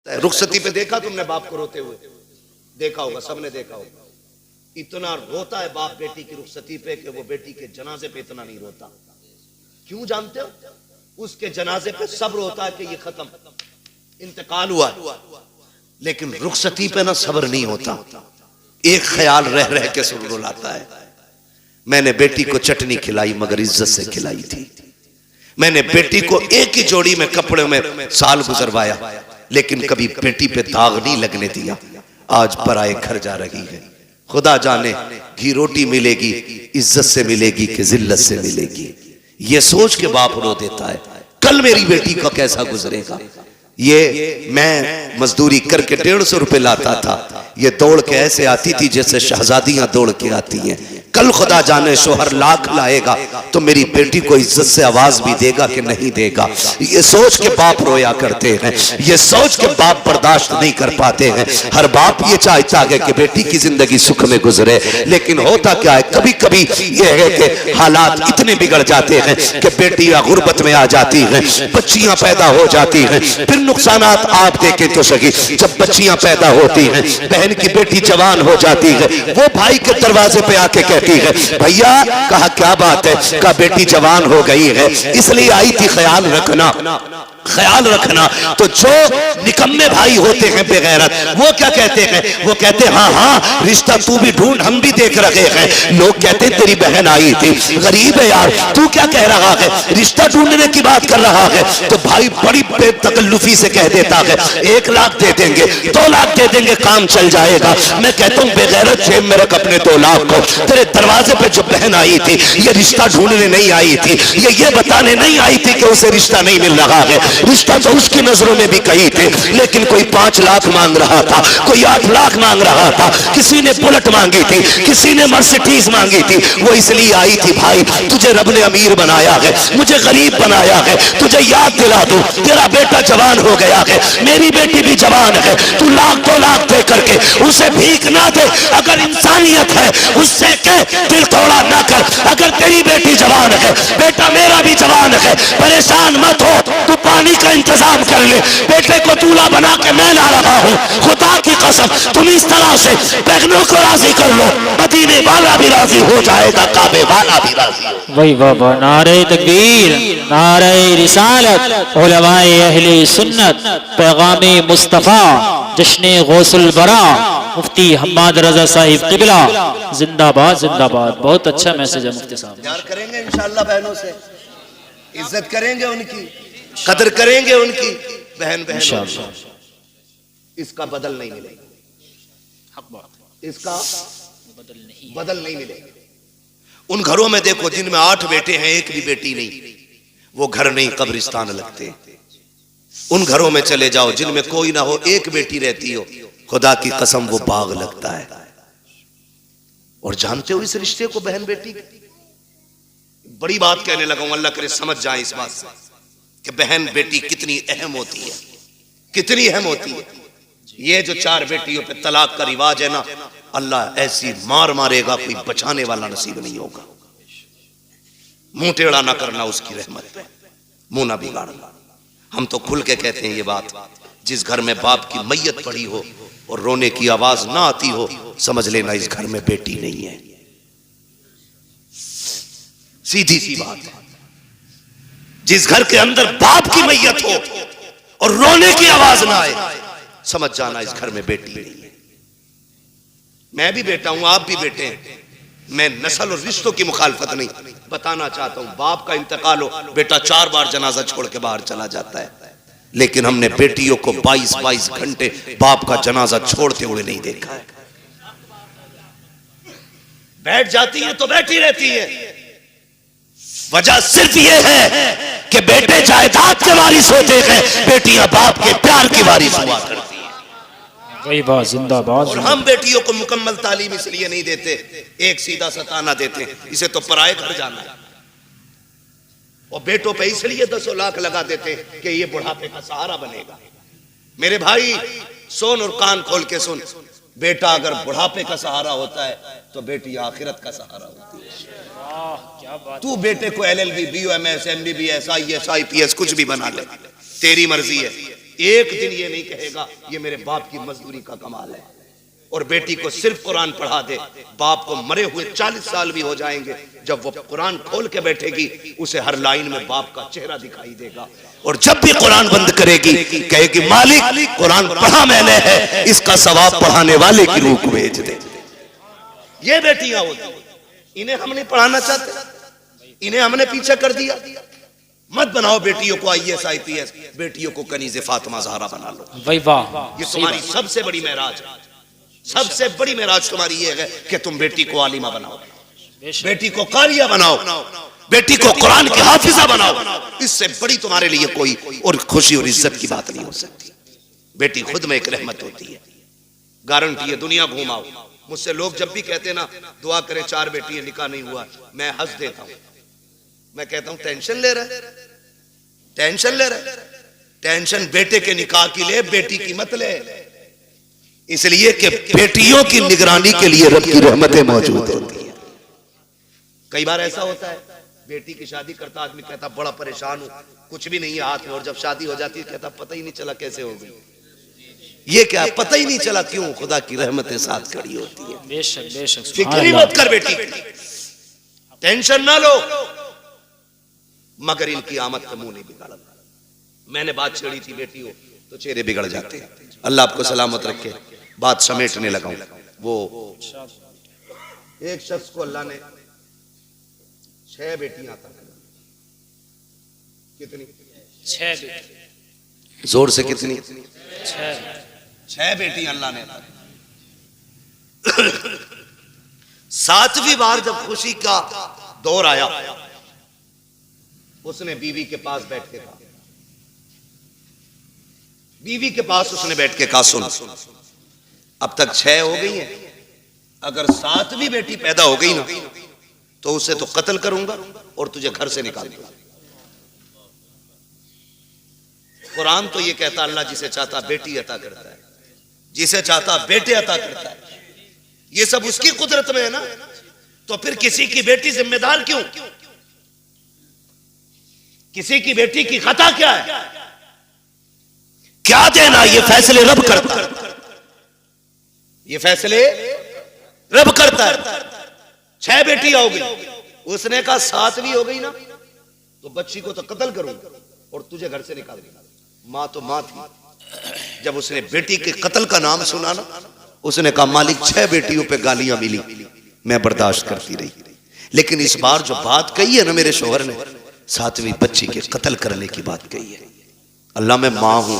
रुखसती पे देखा तुमने बाप को रोते हुए? देखा होगा, सबने देखा होगा। इतना रोता है बाप बेटी की रुखसती पे कि वो बेटी के जनाजे पे इतना नहीं रोता। क्यों जानते हो? उसके जनाजे पे सब्र होता है कि ये खत्म, इंतकाल हुआ, लेकिन रुखसती पे ना सब्र नहीं होता। एक ख्याल रह रह के सुर रुलाता है। मैंने बेटी को चटनी खिलाई मगर इज्जत से खिलाई थी। मैंने बेटी को एक ही जोड़ी में कपड़े में साल गुजरवाया, लेकिन कभी बेटी पे दाग नहीं लगने दिया। आज पराए घर जा रही है, खुदा जाने घी रोटी मिलेगी इज्जत से मिलेगी कि जिल्लत से मिलेगी। ये सोच के बाप रो देता है कल मेरी बेटी का कैसा गुजरेगा। ये मैं मजदूरी करके 150 रुपए लाता था, ये दौड़ के ऐसे आती थी जैसे शहजादियां दौड़ के आती हैं। कल खुदा जाने शोहर लाख लाएगा तो मेरी बेटी को इज्जत से आवाज भी देगा कि नहीं देगा। ये सोच के बाप रोया करते हैं, ये सोच के बाप बर्दाश्त नहीं कर पाते हैं। हर बाप ये चाहता है कि बेटी की जिंदगी सुख में गुजरे, लेकिन होता क्या है कभी कभी ये है कि हालात इतने बिगड़ जाते हैं कि बेटियां गुर्बत में आ जाती हैं, बच्चियां पैदा हो जाती हैं। फिर नुकसानात आप देखें तो सही, जब बच्चियां पैदा होती हैं, बहन की बेटी जवान हो जाती है, वो भाई के दरवाजे पे आके कहती है भैया, कहा क्या बात है? कहा बेटी जवान हो गई है इसलिए आई थी, ख्याल रखना, ख्याल रखना। तो जो निकम्मे भाई होते हैं बेगैरत, वो क्या कहते हैं? वो कहते हैं हाँ हाँ रिश्ता तू भी ढूंढ, हम भी देख रहे हैं। लोग कहते हैं तेरी बहन आई थी, गरीब है यार, तू क्या कह रहा है, रिश्ता ढूंढने की बात कर रहा है। तो भाई बड़ी बेतकल्लुफी से कह देता है 1 लाख दे देंगे, 2 लाख दे देंगे, काम चल जाएगा। मैं कहता हूँ बेगैरत जेब में रख अपने 2 लाख को। तेरे दरवाजे पे जो बहन आई थी ये रिश्ता ढूंढने नहीं आई थी, ये बताने नहीं आई थी कि उसे रिश्ता नहीं मिल रहा है। रिश्ता तो उसकी नजरों में भी कही थे, लेकिन कोई 5 लाख मांग रहा था, कोई 8 लाख मांग रहा था, किसी ने बुलेट मांगी थी, किसी ने मर्सिडीज मांगी थी। वो इसलिए आई थी भाई तुझे रब ने अमीर बनाया है, मुझे गरीब बनाया है, तुझे याद दिला दूं तेरा बेटा जवान हो गया है, मेरी बेटी भी जवान है। तू 1-2 लाख दे करके उसे भीख ना दे, अगर इंसानियत है उससे कह दिल तोड़ा ना कर। अगर तेरी बेटी जवान है, बेटा मेरा भी जवान है, परेशान मत हो, तू पानी का इंतजाम कर ले, बेटे को दूल्हा बना के मैं ला रहा हूँ। खुदा की कसम तुम इस तरह से बहनों को राजी कर लो, मदीने वाला भी राजी हो जाएगा, काबे वाला भी राजी हो। वही बाबा, नारे तकबीर, नारे रिसालत, उलमाए अहले सुन्नत, पैगामे मुस्तफा, जश्ने गौसुल बरा, मुफ्ती हम्माद रजा साहिब किबला, जिंदाबाद जिंदाबाद। बहुत अच्छा मैसेज है मुफ्ती साहब। प्यार करेंगे इंशाअल्लाह बहनों से, इज्जत करेंगे उनकी, कदर करेंगे उनकी, बहन बहन इसका बदल नहीं मिलेगा, इसका बदल नहीं मिलेगा। उन घरों में देखो जिनमें 8 बेटे हैं, एक भी बेटी नहीं, वो घर नहीं कब्रिस्तान लगते। उन घरों में चले जाओ जिनमें कोई ना हो, एक बेटी रहती हो, खुदा की कसम वो बाग लगता है। और जानते हो इस रिश्ते को बहन बेटी, बड़ी बात कहने लगा हूं, अल्लाह करे समझ जाए इस बात से कि बहन बेटी कितनी अहम होती है, कितनी अहम होती है। ये जो 4 बेटियों पे तलाक का रिवाज है ना, अल्लाह ऐसी मार मारेगा कोई बचाने वाला नसीब नहीं होगा। मुंह टेढ़ा ना करना उसकी रहमत पे, मुंह ना बिगाड़ना। हम तो खुल के कहते हैं ये बात, जिस घर में बाप की मैयत पड़ी हो और रोने की आवाज ना आती हो, समझ लेना इस घर में बेटी नहीं है। सीधी सी बात है। जिस घर के अंदर बाप की मैयत हो और रोने की आवाज ना आए, समझ जाना इस घर में बेटी नहीं है। मैं भी बेटा हूं, आप भी बेटे हैं। मैं नस्ल और रिश्तों की मुखालफत नहीं, बताना चाहता हूं बाप का इंतकाल हो, बेटा 4 बार जनाजा छोड़ के बाहर चला जाता है, लेकिन हमने बेटियों को 22-22 घंटे बाप का जनाजा छोड़ते हुए नहीं देखा है। बैठ जाती है तो बैठी रहती है। वजह सिर्फ ये है कि बेटे जायदाद के वारिस होते हैं, बेटियां बाप के प्यार की वारिस हुआ करती हैं। वही बात, जिंदाबाद। और हम बेटियों को मुकम्मल तालीम इसलिए नहीं देते, एक सीधा सताना देते हैं, इसे तो पराए घर जाना है। और बेटों पे इसलिए 10 लाख लगा देते हैं कि ये बुढ़ापे का सहारा बनेगा। मेरे भाई सुन और कान खोल के सुन, बेटा अगर बुढ़ापे का सहारा होता है तो बेटी आखिरत का सहारा होती है। तू बेटे को LLB, BOMS, MBBS, IAS, IPS कुछ भी बना ले, तेरी मर्जी है, एक दिन ये नहीं कहेगा ये मेरे बाप की मजदूरी का कमाल है। और बेटी को सिर्फ कुरान पढ़ा दे, बाप को मरे हुए 40 साल भी हो जाएंगे, जब वो कुरान खोल के बैठेगी उसे हर लाइन में बाप का चेहरा दिखाई देगा। और जब भी कुरान बंद करेगी कहेगी मालिक कुरान पढ़ा मैंने है, इसका सवाब पढ़ाने वाले की रूह को भेज दे। ये बेटियां होती, इन्हें हम नहीं पढ़ाना चाहते, इन्हें हमने पीछे कर दिया। मत बनाओ बेटियों को IAS IPS, बेटियों को कनीज़े फातिमा ज़हरा बना लो। भाई वाह, ये तुम्हारी सबसे बड़ी मेराज है। सबसे बड़ी मेराज तुम्हारी ये है कि तुम बेटी को आलिमा बनाओ, बेटी को कारिया बनाओ, बेटी को कुरान की हाफिजा बनाओ। इससे बड़ी तुम्हारे लिए कोई और खुशी और इज्जत की बात नहीं हो सकती। बेटी खुद में एक रहमत होती है, गारंटी है। दुनिया घुमाओ, मुझसे लोग जब भी कहते ना दुआ करें 4 बेटी निकाह नहीं हुआ, मैं हंस देता हूं। मैं कहता हूं टेंशन ले रहे, टेंशन ले रहे, टेंशन बेटे के निकाह की ले, बेटी की मत ले। इसलिए कि बेटियों की निगरानी के लिए रब की रहमतें मौजूद होती हैं। कई बार ऐसा होता है बेटी की शादी करता आदमी कहता बड़ा परेशान हूं, कुछ भी नहीं है हाथ में, और जब शादी हो जाती है कहता पता ही नहीं चला कैसे हो गई। ये क्या पता ही नहीं चला, क्यों? खुदा की रहमतें साथ खड़ी होती है। बेशक बेशक, फिक्र मत कर बेटी, टेंशन ना लो, मगर इनकी आमद का मुंह नहीं बिगाड़ा। मैंने बात छेड़ी थी बेटी हो तो चेहरे बिगड़ जाते हैं। अल्लाह आपको सलामत रखे। बात समेटने लगा हूं। वो एक शख्स को अल्लाह ने 6 बेटियां अता की। कितनी? 6 बेटी। जोर से कितनी? 6 बेटियां अल्लाह ने अता की। 7वीं बार जब खुशी का दौर आया, उसने बीवी के पास बैठ के कहा, बीवी के पास उसने बैठ के कहा सुन, अब तक 6 हो गई हैं, अगर 7वीं बेटी पैदा हो गई ना तो उसे तो कत्ल करूंगा और तुझे घर से निकाल दूंगा। कुरान तो ये कहता अल्लाह जिसे चाहता बेटी अता करता है, जिसे चाहता बेटे अता करता है। ये सब उसकी कुदरत में है ना, तो फिर किसी की बेटी जिम्मेदार क्यों? किसी की बेटी की खता क्या है? क्या देना? ये फैसले रब करता है, ये फैसले रब करता है। 6 बेटियां हो गई, उसने कहा 7वीं हो गई ना तो बच्ची को तो कत्ल करूंगा और तुझे घर से निकाल दूंगा। मां तो मां थी, जब उसने बेटी के कत्ल का नाम सुना ना उसने कहा मालिक 6 बेटियों पे गालियां मिली, मैं बर्दाश्त करती रही, लेकिन इस बार जो बात कही है ना मेरे शोहर ने, 7वीं बच्ची के कत्ल करने की बात कही है। अल्लाह मैं मां हूं,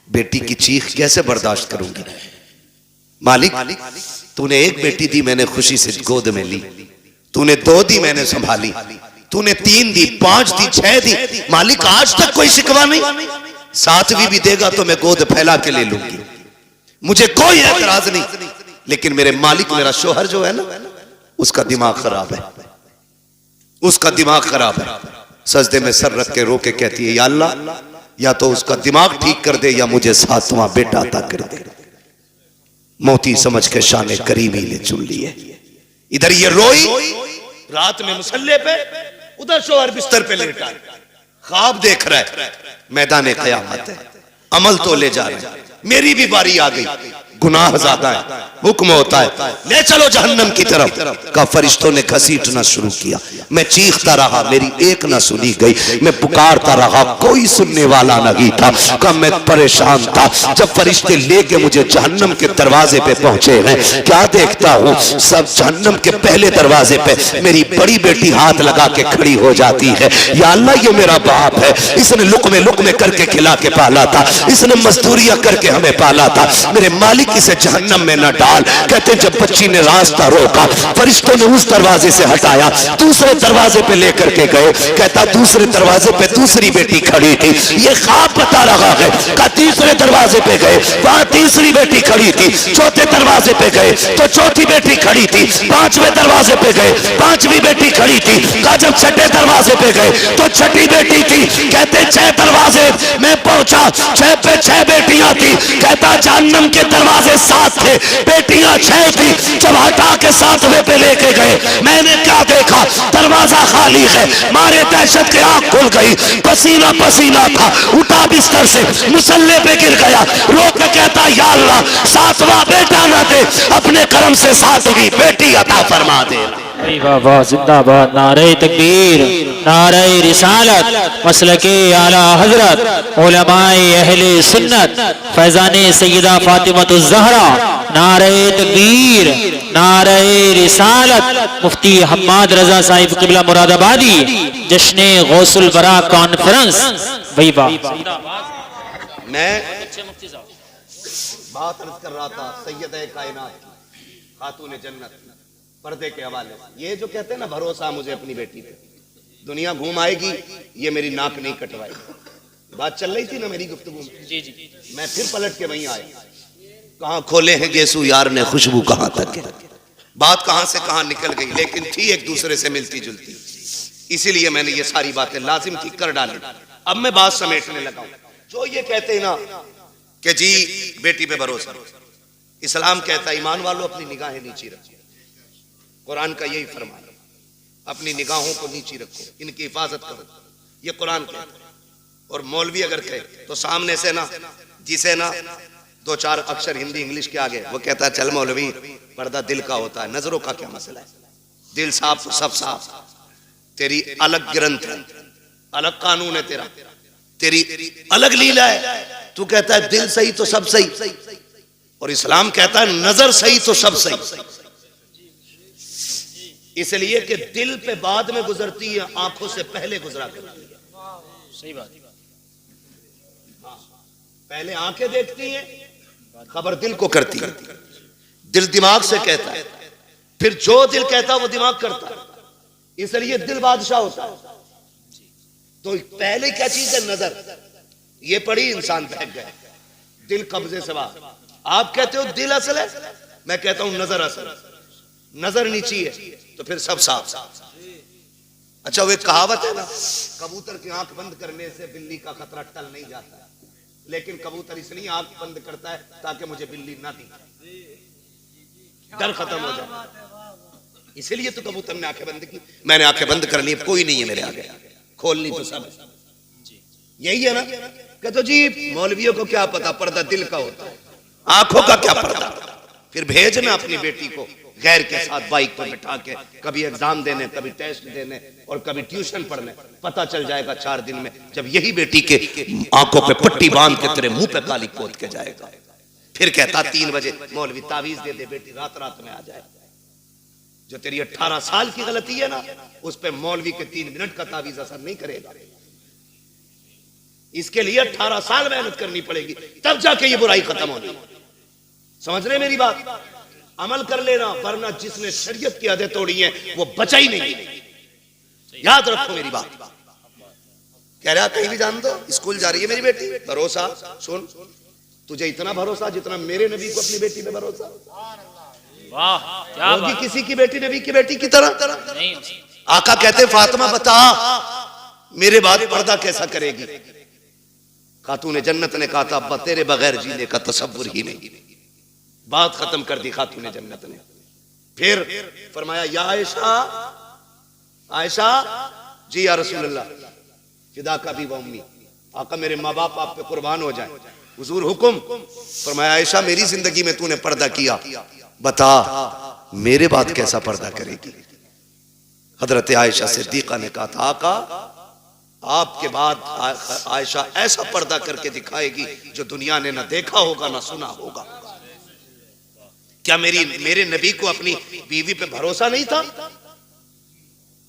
बेटी की चीख कैसे बर्दाश्त करूंगी? मालिक तूने 1 बेटी दी, मैंने खुशी से गोद में ली, तूने 2 दी, मैंने संभाली, तूने 3 दी, 5 दी, 6 दी, मालिक आज तक कोई शिकवा नहीं, 7वीं भी देगा तो मैं गोद फैला के ले लूंगी, मुझे कोई एतराज नहीं। लेकिन मेरे मालिक, मेरा शोहर जो है ना, उसका दिमाग खराब है, उसका दिमाग खराब है। सजदे में सर रख के रो के कहती है या अल्लाह, या तो उसका दिमाग ठीक कर दे या मुझे 7वां बेटा अता कर दे। मोती समझ के शाने करीमी ने चुन लिए। इधर ये रोई रात में मुसल्ले पे, उधर शोहर बिस्तर पे लेटा ख्वाब देख रहा है, मैदान क़यामत है, अमल तो ले जा रहे हैं, मेरी भी बारी आ गई, गुनाह ज्यादा है, हुक्म होता है ले चलो जहन्नम की तरफ। का फरिश्तों ने घसीटना शुरू किया, मैं चीखता रहा, मेरी एक ना सुनी गई, मैं पुकारता रहा, कोई सुनने वाला नहीं था। का मैं परेशान था। जब फरिश्ते लेके मुझे जहन्नम के दरवाजे पे पहुंचे हैं, क्या देखता हूँ, सब जहन्नम के पहले दरवाजे पे मेरी बड़ी बेटी हाथ लगा के खड़ी हो जाती है। या अल्लाह ये मेरा बाप है, इसने लुकमे करके खिला के पाला था, इसने मजदूरियां करके हमें पाला था, मेरे मालिक इसे जहन्नम में न डाल। कहते जब बच्ची ने रास्ता रोका, फरिश्तों ने उस दरवाजे से हटाया, दूसरे दरवाजे पे लेकर के गए। कहता दूसरे दरवाजे पे दूसरी बेटी खड़ी थी, ये ख्वाब बता रहा है। का तीसरे दरवाजे पे गए, वहां तीसरी बेटी खड़ी थी, चौथे दरवाजे पे गए तो चौथी बेटी खड़ी थी, 5वें दरवाजे पे गए, 5वीं बेटी खड़ी थी। का जब 6ठे दरवाजे पे गए तो 6ठी बेटी थी। कहते 6 दरवाजे मैं पहुंचा, 6 पे 6 बेटियां थी। कहता जहन्नम के दरवाजे 7 थे, बेटियां 6 थी। जब हटा के 7वें पे लेके गए, मैंने क्या देखा, दरवाजा खाली है। मारे दहशत के आंख खुल गई, पसीना पसीना था, उठा बिस्तर से, मुसल्ले पे गिर गया, रो के कहता या अल्लाह 7वां बेटा ना दे, अपने करम से 7वीं बेटी अता फरमा दे। वाह जिंदाबाद, नारे तकबीर, नारे रिसालत, मसलके आला हजरत, उलमाए अहले सुन्नत, फैजाने सैयदा फातिमतुज ज़हरा, नारे तकबीर, नारे रिसालत, मुफ्ती हम्माद रजा साहिब किबला मुरादाबादी, जश्ने गौसुल बरा कॉन्फ्रेंस। भाई वाह, मैं बात अर्ज कर रहा था सैयद कायनात की, खातून जन्नत, पर्दे के हवाले से। ये जो कहते हैं ना भरोसा मुझे अपनी बेटी पे, दुनिया घूम आएगी, ये मेरी नाक नहीं कटवाएगी। बात चल रही थी ना मेरी गुफ्तगू में, जी जी, मैं फिर पलट के वहीं आया। कहाँ खोले हैं गेसू यार ने खुशबू, कहाँ तक है, बात कहाँ से कहाँ निकल गई, लेकिन थी एक दूसरे से मिलती जुलती, इसीलिए मैंने ये सारी बातें लाजिम थी कर डाली। अब मैं बात समेटने लगा हूं। जो ये कहते हैं ना कि जी बेटी पे भरोसा, इस्लाम कहता है ईमान वालों अपनी निगाहें नीची रखो, कुरान का यही फरमान, अपनी निगाहों को नीची रखो, इनकी हिफाजत करो, ये कुरान कहता है। और मौलवी अगर कहे तो सामने से ना, जिसे ना 2-4 अक्षर हिंदी इंग्लिश के आगे, वो कहता है चल मौलवी पर्दा दिल का होता है, नजरों का क्या मसला है, दिल साफ तो सब साफ, तेरी अलग ग्रंथ है, अलग कानून है तेरा, तेरी अलग लीला है। तू कहता है दिल सही तो सब सही, और इस्लाम कहता है नजर सही तो सब सही, इसलिए कि दिल पे बाद में गुजरती है, आंखों से पहले गुजरा करती है। सही बात, पहले आंखें देखती हैं, खबर दिल को करती है, दिल दिमाग से कहता है, फिर जो दिल कहता है वो दिमाग करता है, इसलिए दिल बादशाह होता है। तो पहले क्या चीज है, नजर, ये पड़ी इंसान बहक गया, दिल कब्जे से बाहर। आप कहते हो दिल असल है, मैं कहता हूं नजर असल, नजर नीची है तो फिर सब साफ। अच्छा वो एक कहावत है ना, कबूतर की आंख बंद करने से बिल्ली का खतरा टल नहीं जाता है, लेकिन कबूतर इसलिए आंख बंद करता है ताकि मुझे बिल्ली ना दिखे, डर खत्म हो जाए, इसीलिए तो कबूतर ने आंखें बंद की। मैंने आंखें बंद कर ली, कोई नहीं है मेरे आगे, खोलनी तो सब यही है ना। कहते जी मौलवियों को क्या पता, पर्दा दिल का होता है, आंखों का क्या पर्दा। फिर भेजना अपनी बेटी को गैर के साथ बाइक पर बिठा के, कभी एग्जाम देने, कभी टेस्ट देने, और कभी ट्यूशन पढ़ने, पता चल जाएगा 4 दिन में, जब यही बेटी के आंखों पे पट्टी बांध के तेरे मुंह पे काली पोत के जाएगा। फिर कहता 3 बजे मौलवी तावीज दे दे, बेटी रात रात में आ जाए। जो तेरी 18 साल की गलती है ना, उस पे मौलवी के 3 मिनट का तावीज असर नहीं करेगा। इसके लिए 18 साल मेहनत करनी पड़ेगी, तब जाके ये बुराई खत्म होगी। समझ रहे मेरी बात, अमल कर लेना, वरना जिसने शरीयत की हदें तोड़ी है वो बचा ही नहीं। याद रखो मेरी बात। कह रहा कहीं भी जान दो, स्कूल जा रही है मेरी बेटी, भरोसा सुन, तुझे इतना भरोसा जितना मेरे नबी को अपनी बेटी पे भरोसा। वाह क्या होगी किसी की बेटी नबी की बेटी की तरह नहीं। आका कहते फातिमा बता मेरे बाद पर्दा कैसा करेगी। खातून जन्नत ने कहा था अब्बा तेरे बगैर जीने का तसव्वुर ही नहीं। बात खत्म कर दी खातून जन्नत ने। फिर फरमाया या आयशा, आयशा जी या रसूलल्लाह फिदा का भी व उम्मी, आका मेरे माँ बाप आप पे कुर्बान हो जाए, हुजूर हुक्म। फरमाया आयशा मेरी जिंदगी में तूने पर्दा किया, बता मेरे बाद कैसा पर्दा करेगी। हजरत आयशा सिद्दीका ने कहा था आका आपके बाद आयशा ऐसा पर्दा करके दिखाएगी जो दुनिया ने ना देखा होगा ना सुना होगा। क्या मेरे नबी को अपनी बीवी पे भरोसा नहीं था?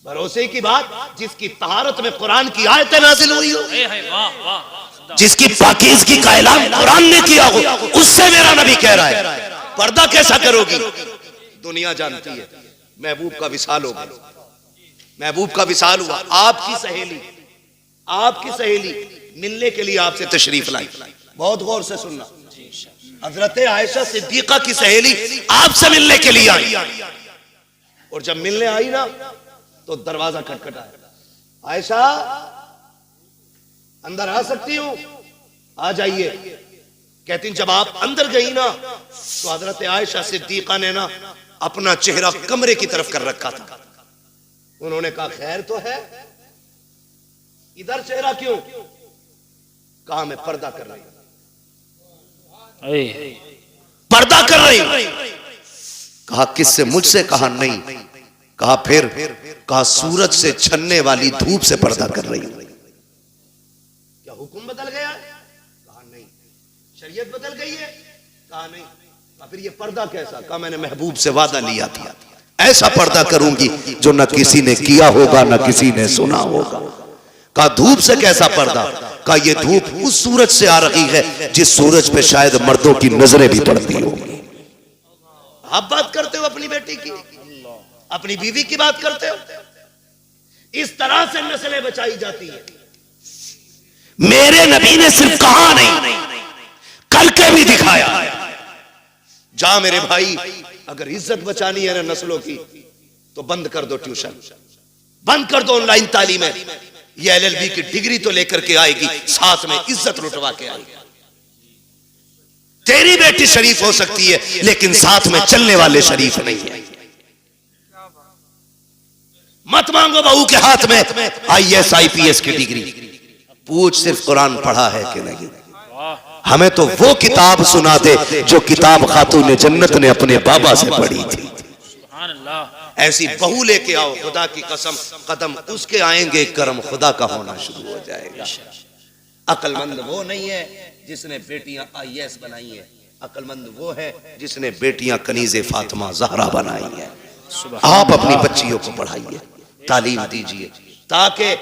भरोसे की बात जिसकी तहारत में कुरान की आयतें नाजिल हुई हो, जिसकी पाकीज़गी का ऐलान कुरान ने किया हो, उससे मेरा नबी कह रहा है पर्दा कैसा करोगी। दुनिया जानती है महबूब का विसाल हो गया, महबूब का विसाल हुआ। आपकी सहेली मिलने के लिए आपसे तशरीफ लाई। बहुत गौर से सुनना, हजरत आयशा सिद्दीका की सहेली आपसे मिलने के लिए आई, और जब मिलने आई ना तो दरवाजा खटखटाया, आयशा अंदर आ सकती हूं? आ जाइए। कहती जब आप अंदर गई ना तो हजरत आयशा सिद्दीका ने ना अपना चेहरा कमरे की तरफ कर रखा था। उन्होंने कहा खैर तो है, इधर चेहरा क्यों? कहा मैं पर्दा कर रही हूं, पर्दा कर रही हूं। कहा किससे? मुझसे। कहा नहीं। कहा फिर? कहा सूरज से छनने वाली धूप से पर्दा कर रही हूं। क्या हुक्म बदल गया? कहा नहीं। शरीयत बदल गई है? कहा नहीं। फिर ये पर्दा कैसा? कहा मैंने महबूब से वादा लिया था, ऐसा पर्दा करूंगी जो न किसी ने किया होगा न किसी ने सुना होगा। कहा धूप से कैसा पर्दा? कहा ये धूप उस सूरज से आ रही है जिस सूरज पे शायद मर्दों की नजरें भी पड़ती होंगी। आप बात करते हो अपनी बेटी की, अपनी बीवी की बात करते हो। इस तरह से नस्लें बचाई जाती है। मेरे नबी ने सिर्फ कहा नहीं, करके भी दिखाया। जा मेरे भाई, अगर इज्जत बचानी है ना नस्लों की तो बंद कर दो ट्यूशन, बंद कर दो ऑनलाइन तालीमें। ये LLB की डिग्री तो लेकर के आएगी, साथ में इज्जत लुटवा के आएगी। तेरी बेटी शरीफ हो सकती है लेकिन साथ में चलने वाले शरीफ नहीं है। मत मांगो बहू के हाथ में IAS IPS की डिग्री, पूछ सिर्फ कुरान पढ़ा है कि नहीं। हमें तो वो किताब सुना दे जो किताब खातून जन्नत ने अपने बाबा से पढ़ी थी। ऐसी बहू लेके आओ, खुदा की कसम कदम उसके आएंगे, करम खुदा का होना शुरू हो जाएगा। अक्लमंद वो नहीं है जिसने बेटियां IAS बनाई है, अक्लमंद वो है जिसने बेटियां कनीज़े फातिमा ज़हरा बनाई है। आप अपनी बच्चियों को पढ़ाइए, तालीम दीजिए ताकि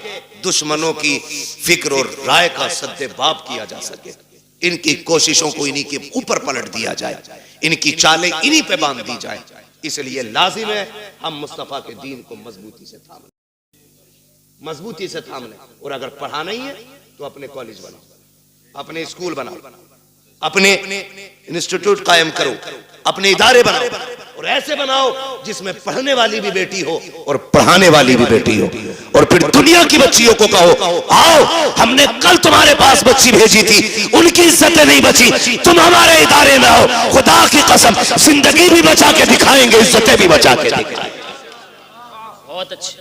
दुश्मनों की फिक्र और राय का सद्देबाब किया जा सके। इनकी कोशिशों को इन्हीं के ऊपर पलट दिया जाए, इनकी चालें इन्हीं पे बांध दी जाए। इसलिए लाजिम है हम मुस्तफा के दीन को मजबूती से थाम लें, मजबूती से थाम लें। और अगर पढ़ाना ही है तो अपने कॉलेज बनाओ, अपने स्कूल बनाओ, अपने इंस्टीट्यूट कायम करो, अपने इदारे बनाओ, और ऐसे बनाओ जिसमें पढ़ने वाली भी बेटी हो और पढ़ाने वाली भी बेटी हो। और फिर दुनिया की बच्चियों को कहो आओ, हमने कल तुम्हारे पास बच्ची भेजी थी, उनकी इज्जतें नहीं बची, तुम हमारे इदारे में आओ, खुदा की कसम जिंदगी भी बचा के दिखाएंगे, इज्जतें भी बचा के दिखाएंगे।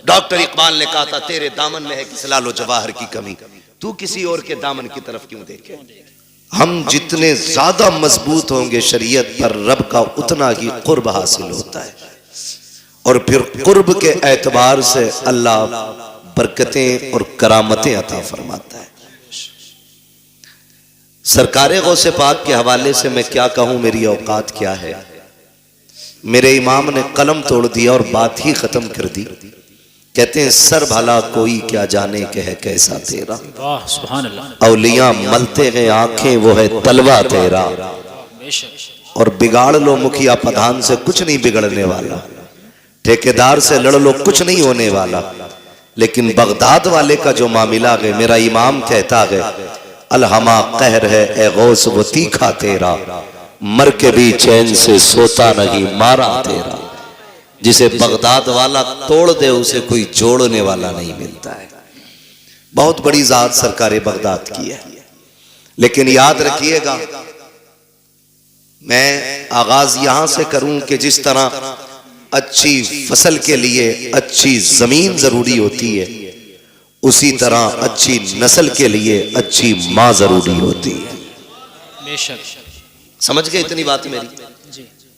डॉक्टर इकबाल ने कहा था तेरे दामन में है किस लालो जवाहर की कमी, तू किसी और के दामन की तरफ क्यों देखे। हम जितने ज्यादा मजबूत होंगे शरीयत पर, रब का उतना ही कुर्ब हासिल होता है। और फिर कुर्ब के एतबार से अल्लाह बरकतें और करामतें अता फरमाता है। सरकारे गौसे पाक के हवाले से मैं क्या कहूं, मेरी औकात क्या है। मेरे इमाम ने कलम तोड़ दिया और बात ही खत्म कर दी। कहते हैं सर भला कोई क्या जाने के है कैसा तेरा, औलिया मलते हैं आंखें वो है तलवा तेरा। और बिगाड़ लो मुखिया प्रधान से कुछ नहीं बिगड़ने वाला, ठेकेदार से लड़ लो कुछ नहीं होने वाला, लेकिन बगदाद वाले का जो मामला है, मेरा इमाम कहता है अलहमा कहर है ए गौस वो तीखा तेरा, मर के भी चैन से सोता नहीं मारा तेरा। जिसे बगदाद वाला तोड़ दे उसे कोई जोड़ने वाला नहीं मिलता है। बहुत बड़ी जात सरकारे बगदाद की है, लेकिन याद रखिएगा मैं आगाज यहां से करूं कि जिस तरह अच्छी फसल के लिए अच्छी जमीन जरूरी होती है, उसी तरह अच्छी नस्ल के लिए अच्छी मां जरूरी होती है। बेशक समझ गए इतनी बात मेरी।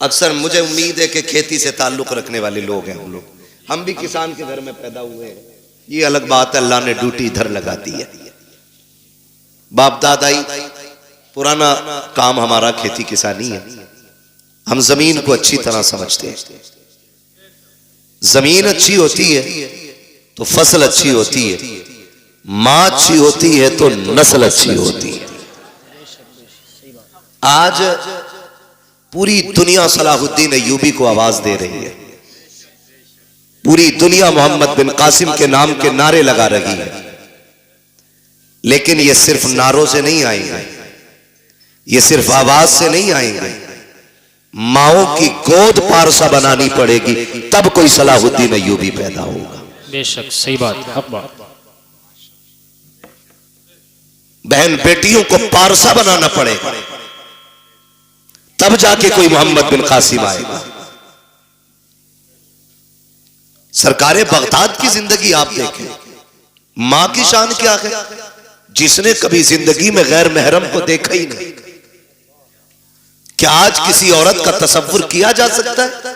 अक्सर मुझे उम्मीद है कि खेती से ताल्लुक रखने वाले लोग हैं हम लोग, हम भी किसान के घर में पैदा हुए हैं। ये अलग बात है, अल्लाह ने ड्यूटी इधर लगा दी है। बाप दादाई पुराना काम हमारा खेती किसानी है। हम जमीन को अच्छी तरह समझते हैं। जमीन अच्छी होती है तो फसल अच्छी होती है, मां अच्छी होती है तो नस्ल अच्छी होती है। आज पूरी दुनिया सलाहुद्दीन अय्यूबी को आवाज दे रही है, पूरी दुनिया मोहम्मद बिन कासिम के नाम के नारे लगा रही है। लेकिन ये सिर्फ नारों से नहीं आएंगे, ये सिर्फ आवाज से नहीं आएंगे, माओ की गोद पारसा बनानी पड़ेगी, तब कोई सलाहुद्दीन अय्यूबी पैदा होगा। बेशक सही बात, हक बात। बहन बेटियों को पारसा बनाना पड़ेगा, तब जाके कोई मोहम्मद बिन कासिम आएगा। सरकारे बगदाद की जिंदगी आप देखें, मां की शान क्या है, जिसने कभी जिंदगी में गैर महरम को देखा ही नहीं। क्या आज किसी औरत का तसव्वुर किया जा सकता है?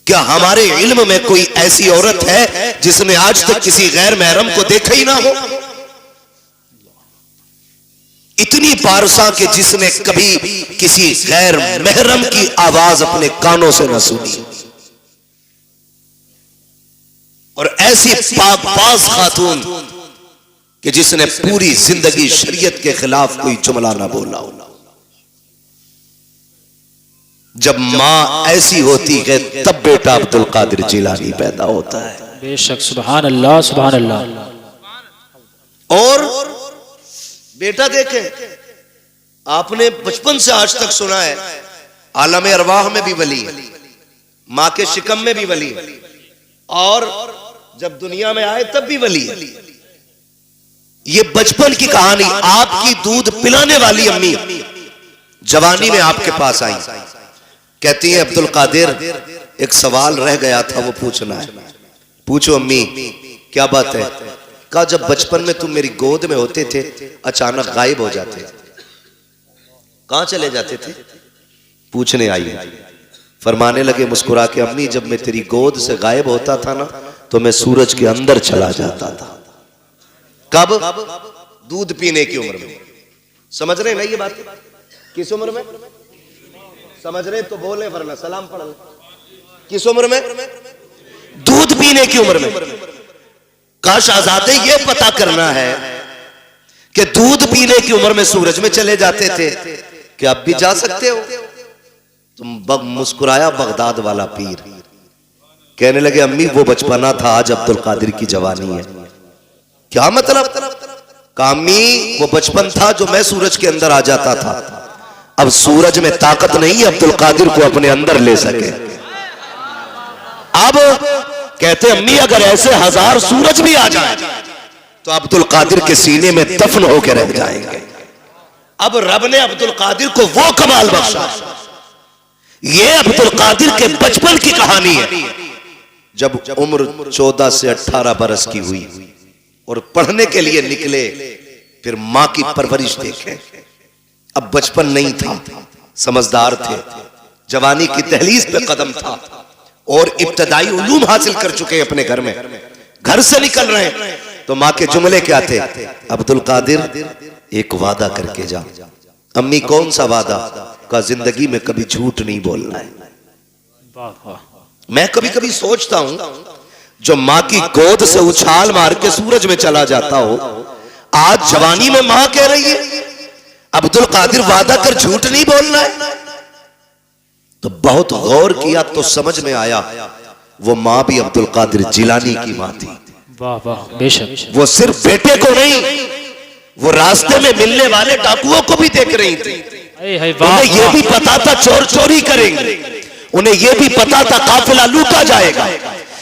क्या हमारे इल्म में कोई ऐसी औरत है जिसने आज तक किसी गैर महरम को देखा ही ना हो? इतनी पारसा के जिसने कभी किसी गैर महरम की आवाज अपने कानों से न सुनी, और ऐसी पाकबाज खातून कि जिसने पूरी जिंदगी शरीयत के खिलाफ कोई जुमला ना बोला हो। जब मां ऐसी होती है तब बेटा अब्दुल कादिर जिलानी पैदा होता है। बेशक, सुभान अल्लाह, सुभान अल्लाह। और बेटा देखें, आपने बचपन से आज तक सुना है आलम अरवाह में भी वली है, मां के शिकम में भी वली है, और जब दुनिया में आए तब भी वली है। ये बचपन की कहानी। आपकी दूध पिलाने वाली अम्मी जवानी में आपके पास आई, कहती है अब्दुल कादिर एक सवाल रह गया था, वो पूछना है। पूछो अम्मी, क्या बात है? कहा जब बचपन में तुम मेरी गोद में होते थे अचानक गायब हो जाते थे, कहां चले जाते थे? पूछने आई। फरमाने लगे मुस्कुरा के, अम्मी जब मैं तेरी गोद से गायब होता था ना तो मैं सूरज के अंदर चला जाता था। कब? दूध पीने की उम्र में। समझ रहे ना ये बात? किस उम्र में? समझ रहे तो बोले, वरना सलाम पढ़ ले। किस उम्र में? दूध पीने की उम्र में। काश आजादे ये पता करना है कि दूध पीने की उम्र में सूरज में चले जाते थे, कि अब भी जा सकते हो? तुम मुस्कुराया बगदाद वाला पीर, कहने लगे अम्मी वो बचपना था, आज अब्दुल कादिर की जवानी है। क्या मतलब? कामी वो बचपन था जो मैं सूरज के अंदर आ जाता था, अब सूरज में ताकत नहीं है अब्दुल कादिर को अपने अंदर ले सके। अब कहते अम्मी अगर ऐसे 1000 सूरज भी आ जाए तो अब्दुल कादिर के सीने में दफन होकर रह जाएंगे। अब रब ने अब्दुल कादिर को वो कमाल बख्शा। ये अब्दुल कादिर के बचपन की कहानी है। जब उम्र 14 से 18 बरस की हुई और पढ़ने के लिए निकले, फिर मां की परवरिश देखें। अब बचपन नहीं था, समझदार थे, जवानी की दहलीज पे कदम था, और इब्तदाई उलूम हासिल कर चुके अपने घर में। घर से निकल रहे तो मां के जुमले क्या थे? अब्दुल कादिर एक वादा करके जा। अम्मी कौन सा वादा? का जिंदगी में कभी झूठ नहीं बोलना है। मैं कभी कभी सोचता हूं जो मां की गोद से उछाल मार के सूरज में चला जाता हो, आज जवानी में मां कह रही है अब्दुल कादिर वादा कर झूठ नहीं बोलना है। तो बहुत गौर किया तो समझ में आया वो मां भी अब्दुल कादिर जिलानी की मां थी। वाह वाह, बेशक। वो सिर्फ बेटे को नहीं, वो रास्ते में मिलने वाले डाकुओं को भी देख रही थी। उन्हें ये भी पता था चोर चोरी करेंगे, उन्हें ये भी पता था काफिला लूटा जाएगा।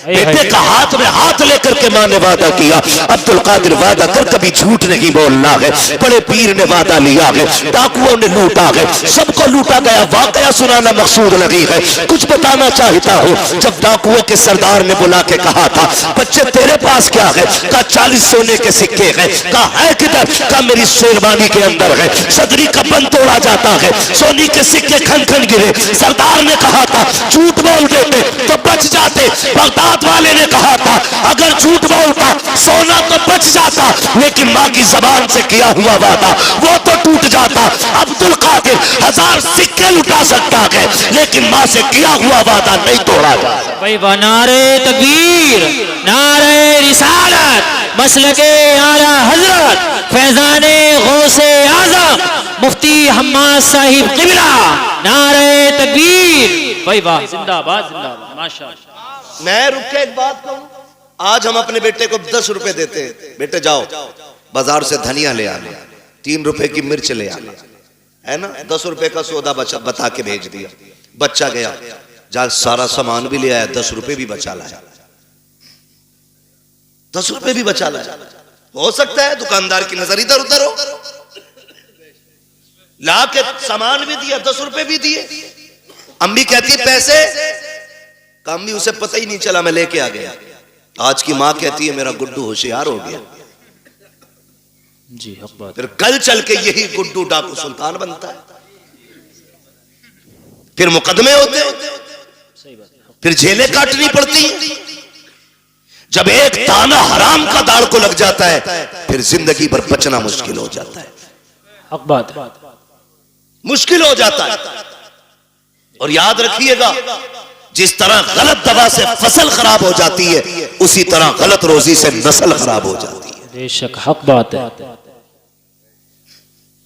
बेटे का हाथ में हाथ लेकर के मां ने वादा किया, अब्दुल कादिर वादा कर कभी झूठ नहीं बोलना है। बड़े पीर ने वादा लिया है, डाकुओं ने लूटा है, सबको लूटा गया। वाकया सुनाना मकसूद नहीं है, कुछ बताना चाहता हूँ। जब डाकुओं के सरदार ने बुला के कहा था बच्चे तेरे पास क्या है? कहा 40 सोने के सिक्के हैं। कहा है किधर? कहा मेरी शेरवानी के अंदर है। सदरी का बंद तोड़ा जाता है, सोने के सिक्के खन खन गिरे। सरदार ने कहा था झूठ बोल देते तो बच जाते। बगदाद वाले ने कहा था अगर झूठ बोलता सोना तो बच जाता, लेकिन मां की जबान से किया हुआ वादा वो तो टूट जाता। अब्दुल कादिर 1000 सिक्के लुटा सकता है, लेकिन मां से किया हुआ वादा नहीं तोड़ा जाता। भाई नारे तकबीर, नारे रिसालत, मसलके आला हजरत फैजाने गौसे आजम मुफ्ती हम्माद साहिब किबला, नारे तकबीर। भाई वाह, जिंदाबाद जिंदाबाद, माशाअल्लाह। मैं रुक के एक बात कहूं, आज हम अपने बेटे को 10 रुपए देते हैं, बेटे जाओ बाजार से धनिया ले आना, 3 रुपए की मिर्च ले आना, है ना? 10 रुपए का सौदा बता के भेज दिया। बच्चा गया, जा सारा सामान भी ले आया, 10 रुपए भी बचा लाया। 10 रुपए भी बचा लाया। हो सकता है दुकानदार की नजर इधर उधर हो, ला के सामान भी दिया, 10 रुपए भी दिए। अम्मी कहती पैसे, अम्मी उसे पता ही नहीं चला, मैं लेके आ गया। आज की मां कहती है मेरा गुड्डू होशियार हो गया। जी हक बात। फिर कल चल के यही गुड्डू डाकू सुल्तान बनता है, फिर मुकदमे होते, सही बात है। फिर जेलें काटनी पड़ती हैं। जब एक दाना हराम का दाड़ को लग जाता है फिर जिंदगी भर बचना मुश्किल हो जाता है, हक बात है। मुश्किल हो जाता है। और याद रखिएगा, जिस तरह गलत दवा से फसल खराब हो जाती है, उसी तरह गलत रोजी से नस्ल खराब हो जाती है। बेशक हक बात है।